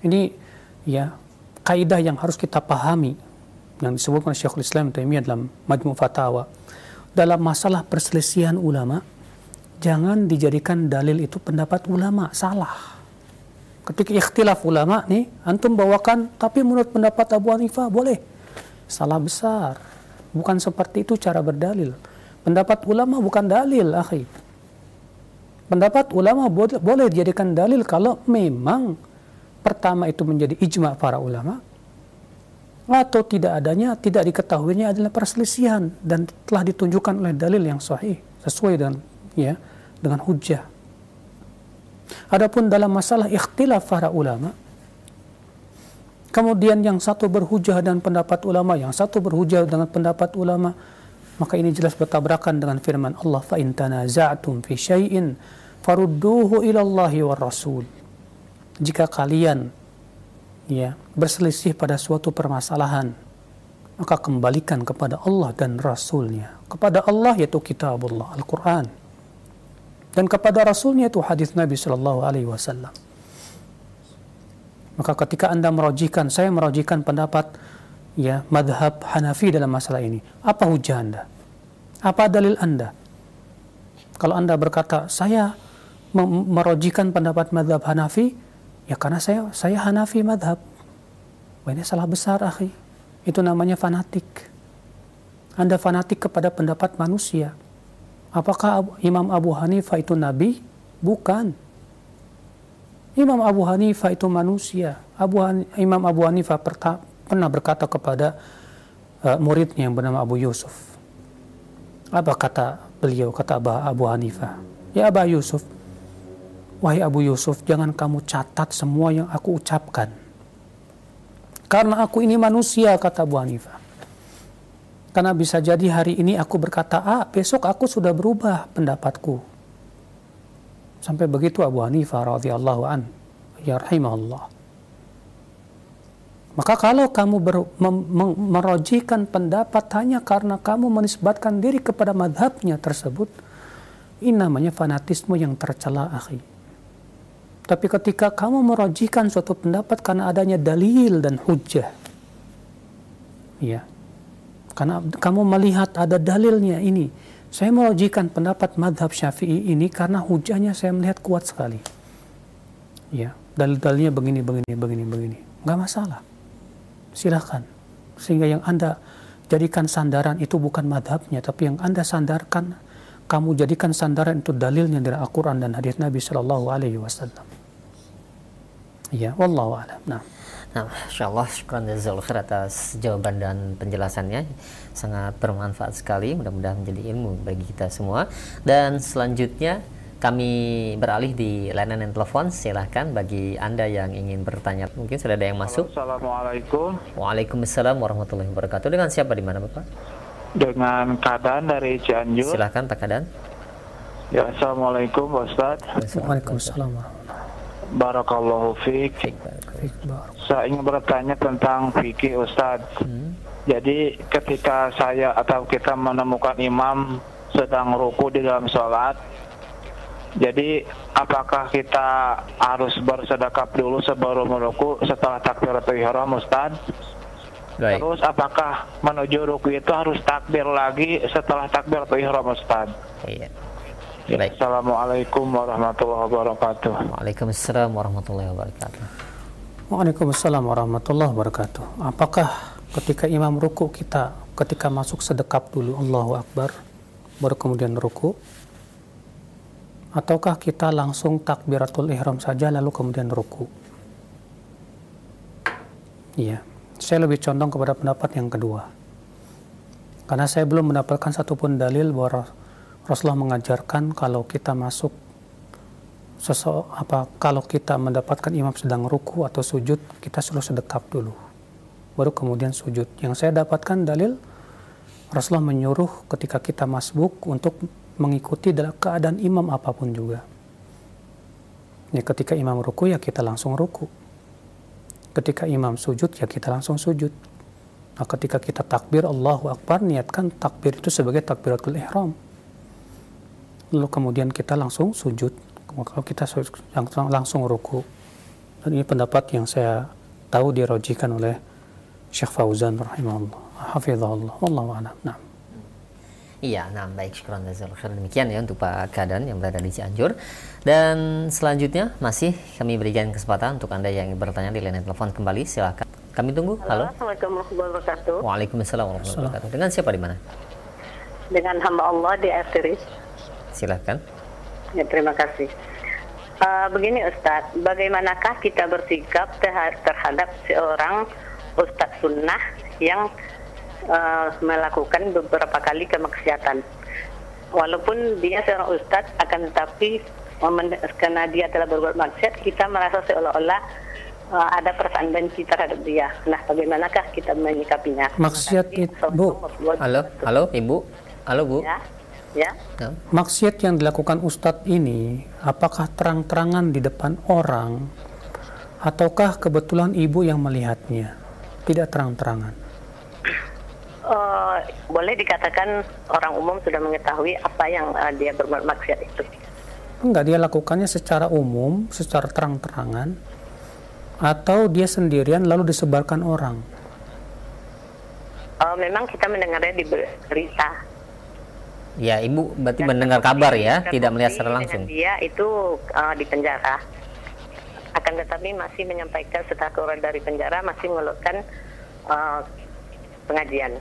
Ini ya kaidah yang harus kita pahami yang disebutkan Syekhul Islam Taimiyah dalam Majmu' Fatawa. Dalam masalah perselisihan ulama, jangan dijadikan dalil itu pendapat ulama, salah. Ketika ikhtilaf ulama nih, antum bawakan tapi menurut pendapat Abu Hanifah boleh. Salah besar. Bukan seperti itu cara berdalil. Pendapat ulama bukan dalil, akhi. Pendapat ulama boleh dijadikan dalil kalau memang pertama itu menjadi ijma' para ulama, atau tidak diketahuinya adalah perselisihan dan telah ditunjukkan oleh dalil yang sahih sesuai dengan hujjah. Adapun dalam masalah ikhtilaf para ulama, kemudian yang satu berhujjah dengan pendapat ulama, yang satu berhujjah dengan pendapat ulama, maka ini jelas bertabrakan dengan firman Allah, fa in tanaza'tum fi syai'in farudduhu ila Allahi war Rasul. Jika kalian berselisih pada suatu permasalahan, maka kembalikan kepada Allah dan Rasulnya. Kepada Allah yaitu kitabullah, Al-Quran, dan kepada Rasulnya itu hadis Nabi SAW. Maka ketika Anda saya merajihkan pendapat madhab Hanafi dalam masalah ini, apa hujah Anda? Apa dalil Anda? Kalau Anda berkata saya merajihkan pendapat madhab Hanafi, ya karena saya Hanafi madhab. Wah, ini salah besar, akhi. Itu namanya fanatik. Anda fanatik kepada pendapat manusia. Apakah Imam Abu Hanifah itu nabi? Bukan. Imam Abu Hanifah itu manusia. Imam Abu Hanifah pernah berkata kepada muridnya yang bernama Abu Yusuf. Apa kata beliau, kata Abu Hanifah? Ya Aba Yusuf, wahai Abu Yusuf, jangan kamu catat semua yang aku ucapkan. Karena aku ini manusia, kata Abu Hanifah. Karena bisa jadi hari ini aku berkata A, besok aku sudah berubah pendapatku. Sampai begitu Abu Hanifah radhiyallahu an, ya rahimahullah. Maka kalau kamu merajihkan pendapat hanya karena kamu menisbatkan diri kepada madhabnya tersebut, ini namanya fanatisme yang tercela, akhi. Tapi ketika kamu merajihkan suatu pendapat karena adanya dalil dan hujjah, karena kamu melihat ada dalilnya ini, saya merajihkan pendapat madhab Syafi'i ini karena hujahnya saya melihat kuat sekali. Dalil-dalilnya begini, nggak masalah, silakan. Sehingga yang Anda jadikan sandaran itu bukan madhabnya, tapi yang Anda sandarkan, kamu jadikan sandaran itu dalilnya dari Al-Quran dan hadis Nabi Shallallahu Alaihi Wasallam. Ya, wallahu a'lam. Nah,
insyaallah syukran jazakallahu khair atas jawaban dan penjelasannya, sangat bermanfaat sekali, mudah-mudahan menjadi ilmu bagi kita semua. Dan selanjutnya kami beralih di layanan telepon. Silahkan bagi Anda yang ingin bertanya, mungkin sudah ada yang masuk.
Assalamualaikum.
Waalaikumsalam warahmatullahi wabarakatuh. Dengan siapa, di mana Bapak?
Dengan Kadan dari Cianjur.
Silahkan Pak Kadan.
Ya, assalamualaikum Ustaz.
Waalaikumsalam.
Barakallahu fiik. Saya ingin bertanya tentang fikih Ustaz. Jadi ketika saya atau kita menemukan imam sedang ruku di dalam sholat, jadi apakah kita harus bersedekap dulu sebelum meruku setelah takbiratul ihram, Ustaz?
Baik.
Terus apakah menuju ruku itu harus takbir lagi setelah takbiratul ihram, Ustaz?
Iya.
Baik. Assalamualaikum warahmatullahi wabarakatuh.
Waalaikumsalam warahmatullahi wabarakatuh.
Waalaikumsalam warahmatullahi wabarakatuh. Apakah ketika imam ruku kita ketika masuk sedekap dulu Allahu Akbar baru kemudian ruku, ataukah kita langsung takbiratul ihram saja lalu kemudian ruku? Iya, saya lebih condong kepada pendapat yang kedua, karena saya belum mendapatkan satupun dalil bahwa Rasulullah mengajarkan kalau kita masuk kalau kita mendapatkan imam sedang ruku atau sujud, kita suruh sedekap dulu baru kemudian sujud. Yang saya dapatkan dalil Rasulullah menyuruh ketika kita masbuk untuk mengikuti dalam keadaan imam apapun juga. Ya, ketika imam ruku ya kita langsung ruku, ketika imam sujud ya kita langsung sujud. Nah, ketika kita takbir Allahu Akbar, niatkan takbir itu sebagai takbiratul ihram, lalu kemudian kita langsung sujud. Kalau kita langsung ruku, dan ini pendapat yang saya tahu dirojikan oleh Syekh Fauzan rahimahullah, hafizahullah, wallahu a'lam. Nah.
Iya, nah baik, syukran jazakallahu khair. Demikian ya untuk Pak Kadan yang berada di Cianjur. Dan selanjutnya masih kami berikan kesempatan untuk Anda yang bertanya di line telepon kembali, silakan. Kami tunggu. Halo.
Assalamualaikum warahmatullahi wabarakatuh.
Waalaikumsalam warahmatullahi wabarakatuh. Dengan siapa di mana?
Dengan hamba Allah di Arteris.
Silakan.
Ya, terima kasih. Begini Ustadz, bagaimanakah kita bersikap terhadap seorang Ustadz Sunnah yang melakukan beberapa kali kemaksiatan? Walaupun dia seorang Ustadz, akan tetapi karena dia telah berbuat maksiat, kita merasa seolah-olah ada perasaan benci terhadap dia. Nah, bagaimanakah kita menyikapinya?
Maksiat itu, Bu.
Halo, Ibu. Halo, Bu.
Ya.
Maksiat yang dilakukan Ustadz ini, apakah terang-terangan di depan orang, ataukah kebetulan ibu yang melihatnya? Tidak terang-terangan.
Boleh dikatakan orang umum sudah mengetahui apa yang dia berbuat maksiat itu.
Enggak, dia lakukannya secara umum, secara terang-terangan, atau dia sendirian lalu disebarkan orang?
Memang kita mendengarnya di berita.
Ya, Ibu berarti mendengar kabar ya, tidak melihat secara langsung.
Dia itu di penjara. Akan tetapi masih menyampaikan setelah keluar dari penjara, masih mengeluarkan pengajian.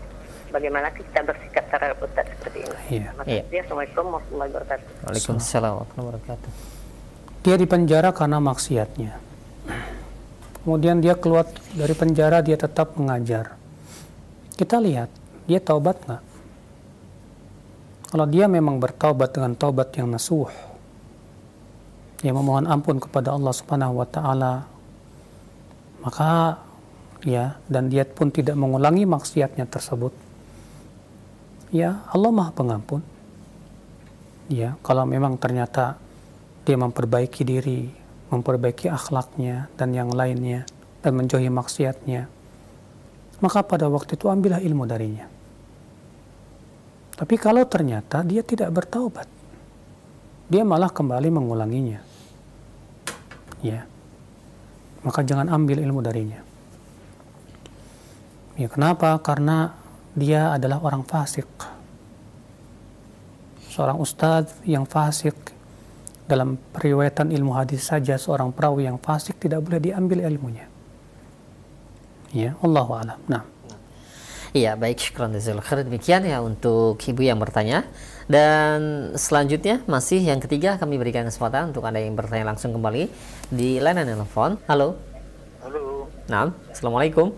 Bagaimana kita bersikap terhadap Ustaz seperti ini?
Iya.
Assalamualaikum warahmatullahi wabarakatuh.
Waalaikumsalam warahmatullahi wabarakatuh.
Dia di penjara karena maksiatnya. Kemudian dia keluar dari penjara, dia tetap mengajar. Kita lihat, dia taubat nggak? Kalau dia memang bertaubat dengan taubat yang nasuh, dia memohon ampun kepada Allah Subhanahu wa taala, maka ya, dan dia pun tidak mengulangi maksiatnya tersebut, ya Allah Maha Pengampun. Ya, kalau memang ternyata dia memperbaiki diri, memperbaiki akhlaknya dan yang lainnya, dan menjauhi maksiatnya, maka pada waktu itu ambillah ilmu darinya. Tapi kalau ternyata dia tidak bertaubat, dia malah kembali mengulanginya, ya, maka jangan ambil ilmu darinya. Ya, kenapa? Karena dia adalah orang fasik. Seorang ustadz yang fasik, dalam periwayatan ilmu hadis saja seorang perawi yang fasik tidak boleh diambil ilmunya. Ya, Allahu a'lam. Nah.
Iya, baik, syukran jazakallahu khair. Demikian ya untuk Ibu yang bertanya. Dan selanjutnya masih yang ketiga, kami berikan kesempatan untuk Anda yang bertanya langsung kembali di layanan telepon. Halo.
Halo.
Nah, Assalamualaikum.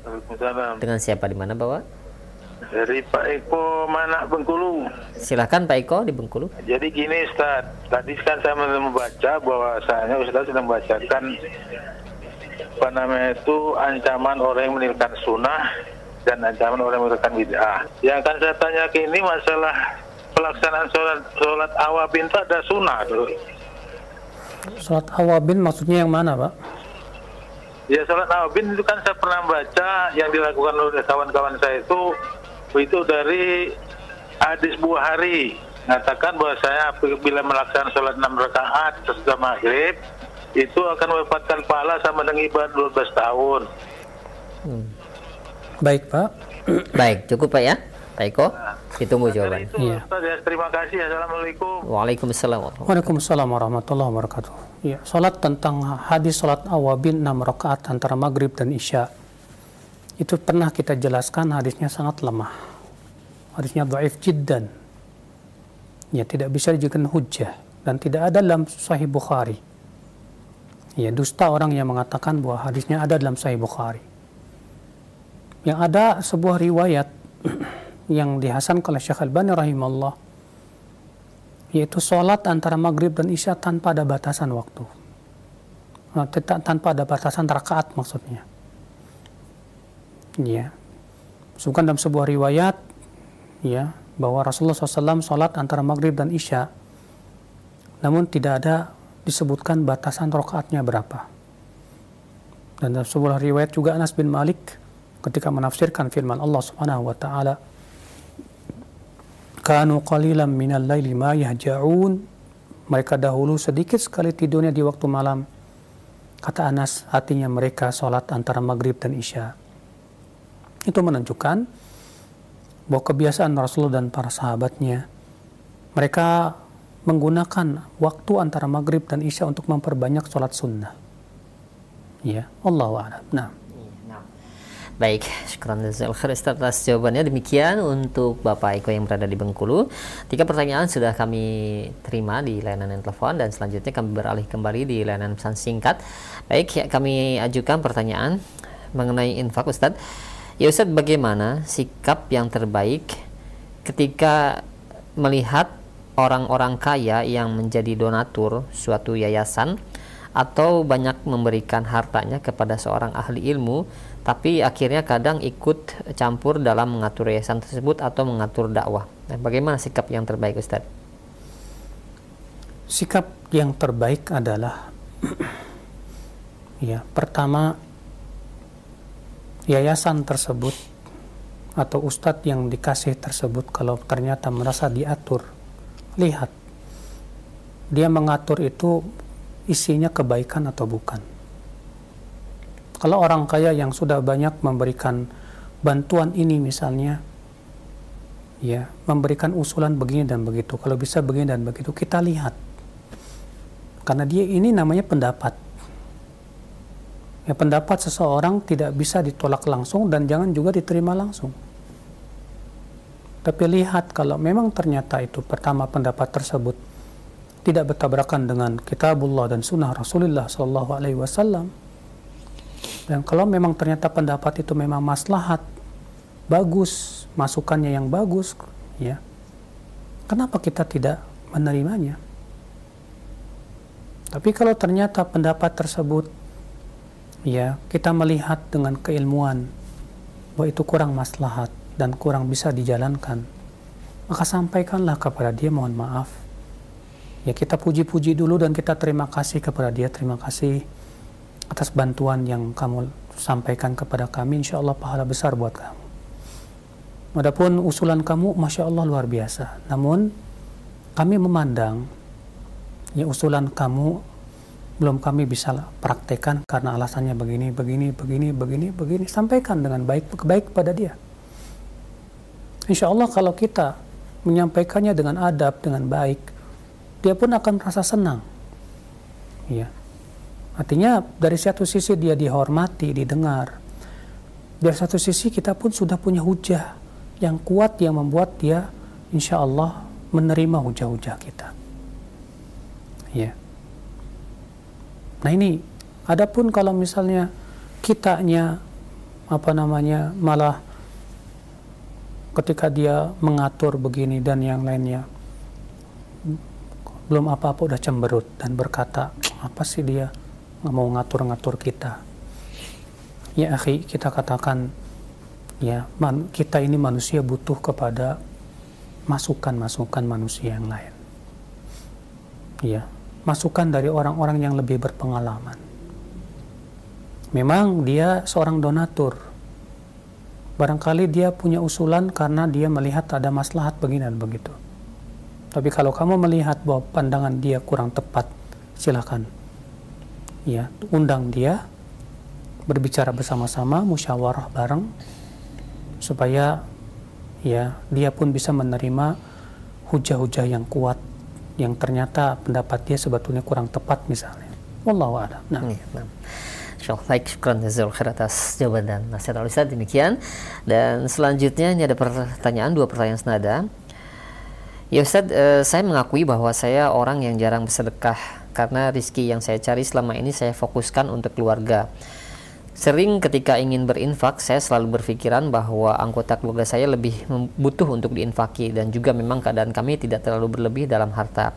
Waalaikumsalam.
Dengan siapa di mana, Bapak?
Dari Pak Eko Manak Bengkulu.
Silahkan Pak Eko di Bengkulu.
Jadi gini Ustaz, tadi kan saya membaca bahwasanya Ustaz sedang membacakan apa namanya itu ancaman orang yang meninggalkan sunnah dan ancaman orang yang meninggalkan bid'ah. Yang akan saya tanya ini masalah pelaksanaan sholat awabin itu ada sunnah tuh.
Sholat awabin maksudnya yang mana, Pak?
Ya, sholat awabin itu kan saya pernah baca yang dilakukan oleh kawan-kawan saya itu dari hadis Bukhari, mengatakan bahwa saya apabila melaksanakan sholat 6 rakaat sesudah maghrib itu akan mendapatkan pahala sama dengan ibadah 12 tahun.
Baik, Pak.
Baik, cukup Pak ya, Pak Eko. Ditunggu jawaban.
Itu, Ustaz, ya, terima kasih. Assalamualaikum.
Waalaikumsalam.
Waalaikumsalam warahmatullahi wabarakatuh. Ya, salat tentang hadis salat awabin 6 rakaat antara maghrib dan isya. Itu pernah kita jelaskan hadisnya sangat lemah. Hadisnya dhaif jiddan. Ya, tidak bisa dijadikan hujjah dan tidak ada dalam Sahih Bukhari. Ya, dusta orang yang mengatakan bahwa hadisnya ada dalam Sahih Bukhari. Yang ada sebuah riwayat yang dihasankan oleh Syekh Albani rahimahullah, yaitu sholat antara maghrib dan isya tanpa ada batasan waktu. Nah, tanpa ada batasan rakaat maksudnya. Ya, bukan dalam sebuah riwayat ya bahwa Rasulullah SAW sholat antara maghrib dan isya, namun tidak ada disebutkan batasan rakaatnya berapa. Dan dalam sebuah riwayat juga Anas bin Malik ketika menafsirkan firman Allah Subhanahu wa taala, kanu qalilan minal laili ma yahja'un, mereka dahulu sedikit sekali tidurnya di waktu malam. Kata Anas, artinya mereka sholat antara maghrib dan isya. Itu menunjukkan bahwa kebiasaan Rasulullah dan para sahabatnya, mereka menggunakan waktu antara maghrib dan isya untuk memperbanyak sholat sunnah. Ya, Allahu a'lam. Nah.
Baik, syukran jazakallahu khair atas jawabannya. Demikian untuk Bapak Eko yang berada di Bengkulu. 3 pertanyaan sudah kami terima di layanan telepon dan selanjutnya kami beralih kembali di layanan pesan singkat. Baik, ya, kami ajukan pertanyaan mengenai infak, Ustadz. Ya Ustadz, bagaimana sikap yang terbaik ketika melihat orang-orang kaya yang menjadi donatur suatu yayasan atau banyak memberikan hartanya kepada seorang ahli ilmu, tapi akhirnya kadang ikut campur dalam mengatur yayasan tersebut atau mengatur dakwah. Nah, bagaimana sikap yang terbaik, Ustaz?
Sikap yang terbaik adalah ya, pertama, yayasan tersebut atau ustadz yang dikasih tersebut kalau ternyata merasa diatur, lihat dia mengatur itu isinya kebaikan atau bukan. Kalau orang kaya yang sudah banyak memberikan bantuan ini misalnya, ya, memberikan usulan begini dan begitu, kalau bisa begini dan begitu, kita lihat. Karena dia ini namanya pendapat. Ya, pendapat seseorang tidak bisa ditolak langsung dan jangan juga diterima langsung. Tapi lihat kalau memang ternyata itu pertama pendapat tersebut tidak bertabrakan dengan kitabullah dan sunnah Rasulullah SAW. Dan kalau memang ternyata pendapat itu memang maslahat, bagus, masukannya yang bagus, ya, kenapa kita tidak menerimanya? Tapi kalau ternyata pendapat tersebut, ya, kita melihat dengan keilmuan bahwa itu kurang maslahat dan kurang bisa dijalankan, maka sampaikanlah kepada dia, mohon maaf. Ya, kita puji-puji dulu dan kita terima kasih kepada dia, terima kasih atas bantuan yang kamu sampaikan kepada kami, insya Allah pahala besar buat kamu. Adapun usulan kamu, Masya Allah luar biasa. Namun kami memandang ya usulan kamu belum kami bisa praktekkan karena alasannya begini. Sampaikan dengan baik pada dia. Insya Allah kalau kita menyampaikannya dengan adab, dengan baik, dia pun akan merasa senang. Ya. Artinya dari satu sisi dia dihormati, didengar. Dari satu sisi kita pun sudah punya hujah yang kuat yang membuat dia insya Allah menerima hujah-hujah kita. Ya. Nah ini, adapun kalau misalnya kitanya malah ketika dia mengatur begini dan yang lainnya belum apa-apa udah cemberut dan berkata, apa sih dia nggak mau ngatur-ngatur kita. Ya akhi, kita katakan ya, kita ini manusia butuh kepada masukan-masukan manusia yang lain. Ya, masukan dari orang-orang yang lebih berpengalaman. Memang dia seorang donatur. Barangkali dia punya usulan karena dia melihat ada maslahat begini dan begitu. Tapi kalau kamu melihat bahwa pandangan dia kurang tepat, silakan. Ya, undang dia, berbicara bersama-sama, musyawarah bareng, supaya ya dia pun bisa menerima hujah-hujah yang kuat, yang ternyata pendapat dia sebetulnya kurang tepat misalnya. Wallahu a'lam. Nah.
Baik, syukran jazakallahu khair atas jawaban dan nasihat Ustaz. Demikian. Dan selanjutnya ini ada pertanyaan, 2 pertanyaan senada. Ya Ustaz, saya mengakui bahwa saya orang yang jarang bersedekah karena rezeki yang saya cari selama ini saya fokuskan untuk keluarga. Sering ketika ingin berinfak, saya selalu berpikiran bahwa anggota keluarga saya lebih butuh untuk diinfaki, dan juga memang keadaan kami tidak terlalu berlebih dalam harta.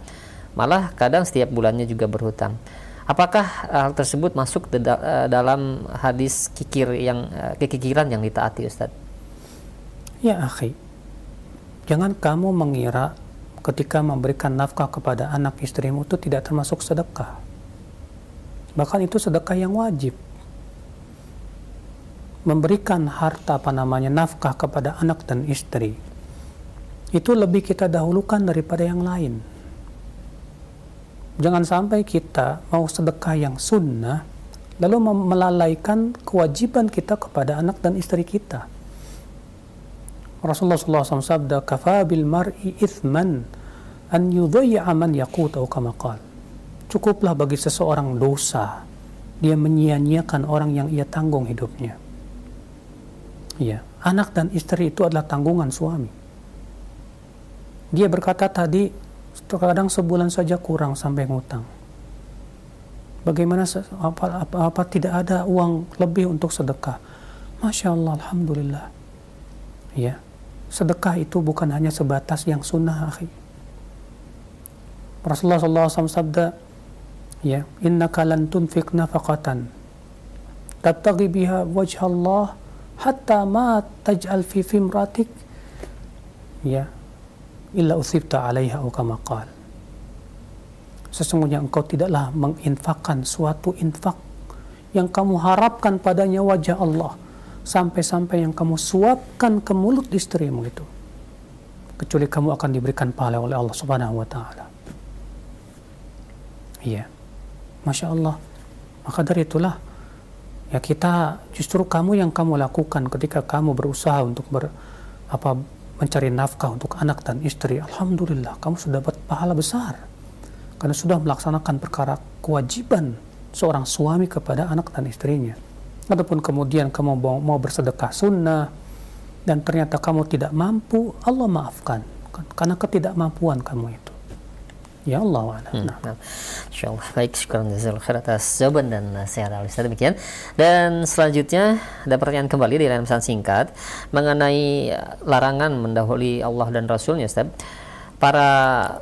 Malah kadang setiap bulannya juga berhutang. Apakah hal tersebut masuk dalam hadis kekikiran yang ditaati, Ustaz?
Ya akhi, jangan kamu mengira ketika memberikan nafkah kepada anak istrimu itu tidak termasuk sedekah. Bahkan itu sedekah yang wajib. Memberikan harta nafkah kepada anak dan istri itu lebih kita dahulukan daripada yang lain. Jangan sampai kita mau sedekah yang sunnah lalu melalaikan kewajiban kita kepada anak dan istri kita. Rasulullah SAW sabda, "Kafa bil mar'i ithman an yudhayya man yaqut," atau kama qala. Cukuplah bagi seseorang dosa dia menyia-nyiakan orang yang ia tanggung hidupnya. Ya, anak dan istri itu adalah tanggungan suami. Dia berkata tadi, terkadang sebulan saja kurang sampai ngutang. Bagaimana apa tidak ada uang lebih untuk sedekah? Masya Allah, alhamdulillah. Ya, sedekah itu bukan hanya sebatas yang sunnah, akhi. Rasulullah SAW sabda, ya, innaka lan tunfik nafaqatan tabtaghi biha wajha Allah hatta ma taj'al fi fimratik, ya, illa uthibta alaiha atau kama qala. Sesungguhnya engkau tidaklah menginfakkan suatu infak yang kamu harapkan padanya wajah Allah sampai-sampai yang kamu suapkan ke mulut istrimu itu, kecuali kamu akan diberikan pahala oleh Allah Subhanahu wa taala. Iya. Masya Allah. Maka dari itulah ya kita, justru kamu yang kamu lakukan ketika kamu berusaha untuk mencari nafkah untuk anak dan istri, alhamdulillah kamu sudah dapat pahala besar karena sudah melaksanakan perkara kewajiban seorang suami kepada anak dan istrinya. Ataupun kemudian kamu mau bersedekah sunnah dan ternyata kamu tidak mampu, Allah maafkan karena ketidakmampuan kamu itu. Ya Allah.
Insyaallah. Baik, syukran jazakallahu khair atas jawaban dan nasihat Ustaz. Demikian. Dan selanjutnya ada pertanyaan kembali di layanan pesan singkat mengenai larangan mendahului Allah dan Rasulnya, Ustaz. Para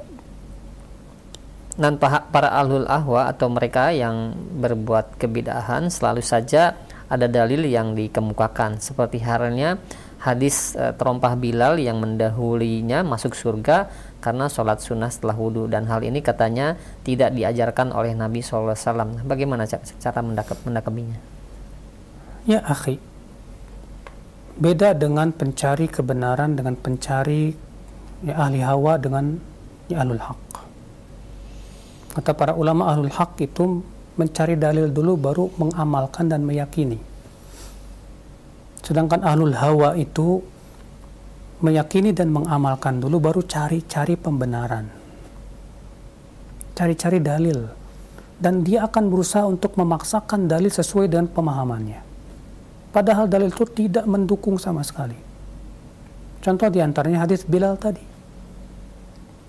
ahlul ahwa atau mereka yang berbuat kebid'ahan selalu saja ada dalil yang dikemukakan, seperti halnya hadis terompah Bilal yang mendahulinya masuk surga karena sholat sunnah setelah wudhu, dan hal ini katanya tidak diajarkan oleh Nabi SAW. Bagaimana cara mendakabinya?
Ya akhi, beda dengan pencari kebenaran dengan pencari ahli hawa dengan ahlul haq. Kata para ulama, ahlul haq itu mencari dalil dulu baru mengamalkan dan meyakini. Sedangkan ahlul hawa itu meyakini dan mengamalkan dulu baru cari-cari pembenaran, cari-cari dalil, dan dia akan berusaha untuk memaksakan dalil sesuai dengan pemahamannya, padahal dalil itu tidak mendukung sama sekali. Contoh diantaranya hadis Bilal tadi,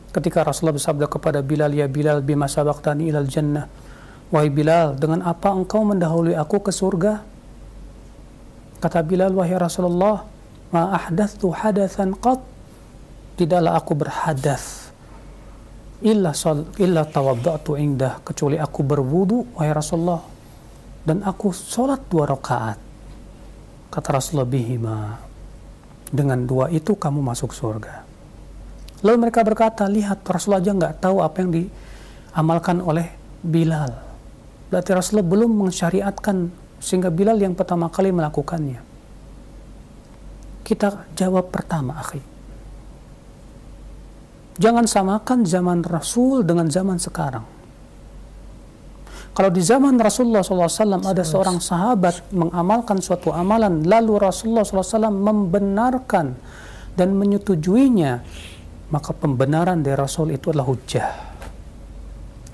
ketika Rasulullah bersabda kepada Bilal, "Ya Bilal, bima sabaqtani ilal jannah," wahai Bilal, dengan apa engkau mendahului aku ke surga? Kata Bilal, "Wahai Rasulullah, ma ahdathtu hadatsan qat," tidaklah aku berhadas illa tawadda'tu indah, kecuali aku berwudu wahai Rasulullah dan aku sholat 2 rakaat. Kata Rasulullah, "Bihima," dengan 2 itu kamu masuk surga. Lalu mereka berkata, "Lihat, Rasulullah aja nggak tahu apa yang diamalkan oleh Bilal. Berarti Rasulullah belum mensyariatkan sehingga Bilal yang pertama kali melakukannya." Kita jawab pertama, akhi, jangan samakan zaman Rasul dengan zaman sekarang. Kalau di zaman Rasulullah SAW ada seorang sahabat mengamalkan suatu amalan, lalu Rasulullah SAW membenarkan dan menyetujuinya, maka pembenaran dari Rasul itu adalah hujjah,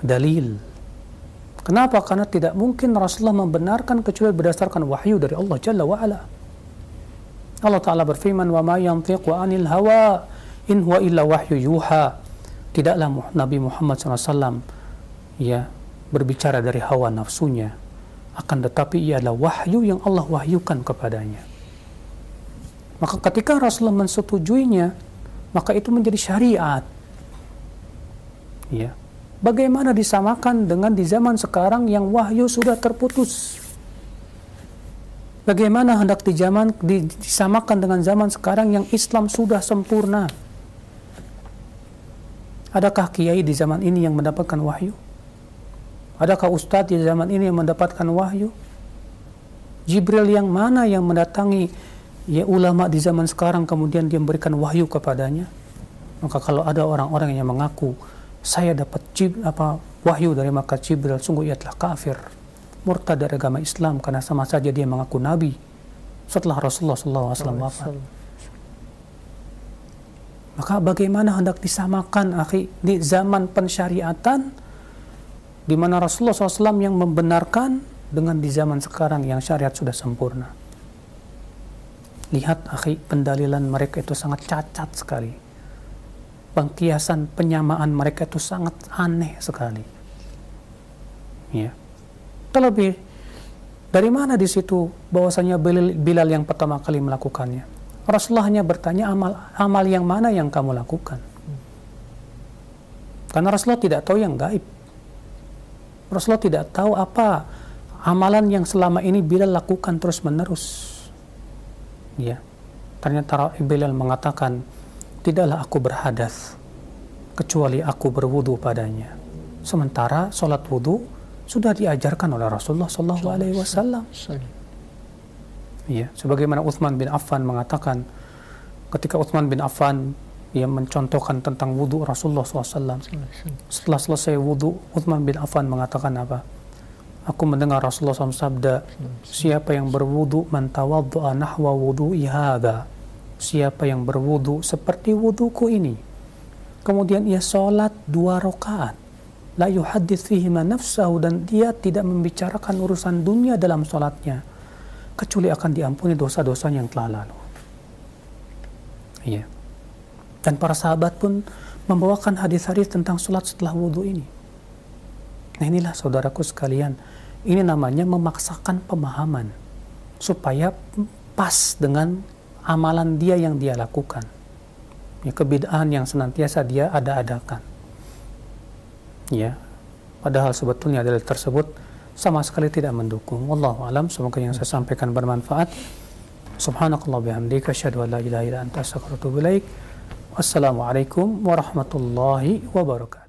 dalil. Kenapa? Karena tidak mungkin Rasulullah membenarkan kecuali berdasarkan wahyu dari Allah Jalla wa'ala. Allah Ta'ala berfirman, wa ma yantiqu anil hawa in huwa illa wahyu yuha. Tidaklah Nabi Muhammad SAW ya berbicara dari hawa nafsunya, akan tetapi ia adalah wahyu yang Allah wahyukan kepadanya. Maka ketika Rasulullah mensetujuinya, maka itu menjadi syariat. Ya. Bagaimana disamakan dengan di zaman sekarang yang wahyu sudah terputus? Bagaimana hendak disamakan dengan zaman sekarang yang Islam sudah sempurna? Adakah kiai di zaman ini yang mendapatkan wahyu? Adakah ustadz di zaman ini yang mendapatkan wahyu? Jibril yang mana yang mendatangi ya ulama di zaman sekarang kemudian dia memberikan wahyu kepadanya? Maka kalau ada orang-orang yang mengaku saya dapat wahyu dari malaikat Jibril, sungguh ia telah kafir, murtad dari agama Islam, karena sama saja dia mengaku nabi setelah Rasulullah SAW wafat. Maka bagaimana hendak disamakan akhi di zaman pensyariatan di mana Rasulullah SAW yang membenarkan dengan di zaman sekarang yang syariat sudah sempurna? Lihat akhi, pendalilan mereka itu sangat cacat sekali. Pengkiasan, penyamaan mereka itu sangat aneh sekali. Ya. Terlebih, dari mana di situ bahwasanya Bilal yang pertama kali melakukannya? Rasulullah hanya bertanya, amal yang mana yang kamu lakukan? Karena Rasulullah tidak tahu yang gaib. Rasulullah tidak tahu apa amalan yang selama ini Bilal lakukan terus-menerus. Ya. Ternyata Bilal mengatakan, tidaklah aku berhadas kecuali aku berwudu padanya. Sementara sholat wudu sudah diajarkan oleh Rasulullah SAW. Ya, sebagaimana Utsman bin Affan mengatakan, ketika Utsman bin Affan ia mencontohkan tentang wudu Rasulullah SAW. Setelah selesai wudu, Utsman bin Affan mengatakan apa? Aku mendengar Rasulullah SAW sabda, siapa yang berwudu man tawaddu'a nahwa wudu'i hadza. Siapa yang berwudu seperti wuduku ini, kemudian ia sholat 2 rakaat, la yuhaddits fihi ma nafsahu, dan dia tidak membicarakan urusan dunia dalam sholatnya, kecuali akan diampuni dosa-dosa yang telah lalu. Iya. Dan para sahabat pun membawakan hadis-hadis tentang sholat setelah wudu ini. Nah inilah saudaraku sekalian, ini namanya memaksakan pemahaman supaya pas dengan amalan dia yang dia lakukan. Ya, kebid'ahan yang senantiasa dia ada-adakan. Ya, padahal sebetulnya dalil tersebut sama sekali tidak mendukung. Wallahu alam, semoga yang saya sampaikan bermanfaat. Subhanakallah bihamdika, asyhadu an la ilaha illa anta, astaghfiruka wa atubu ilaik. Wassalamualaikum warahmatullahi wabarakatuh.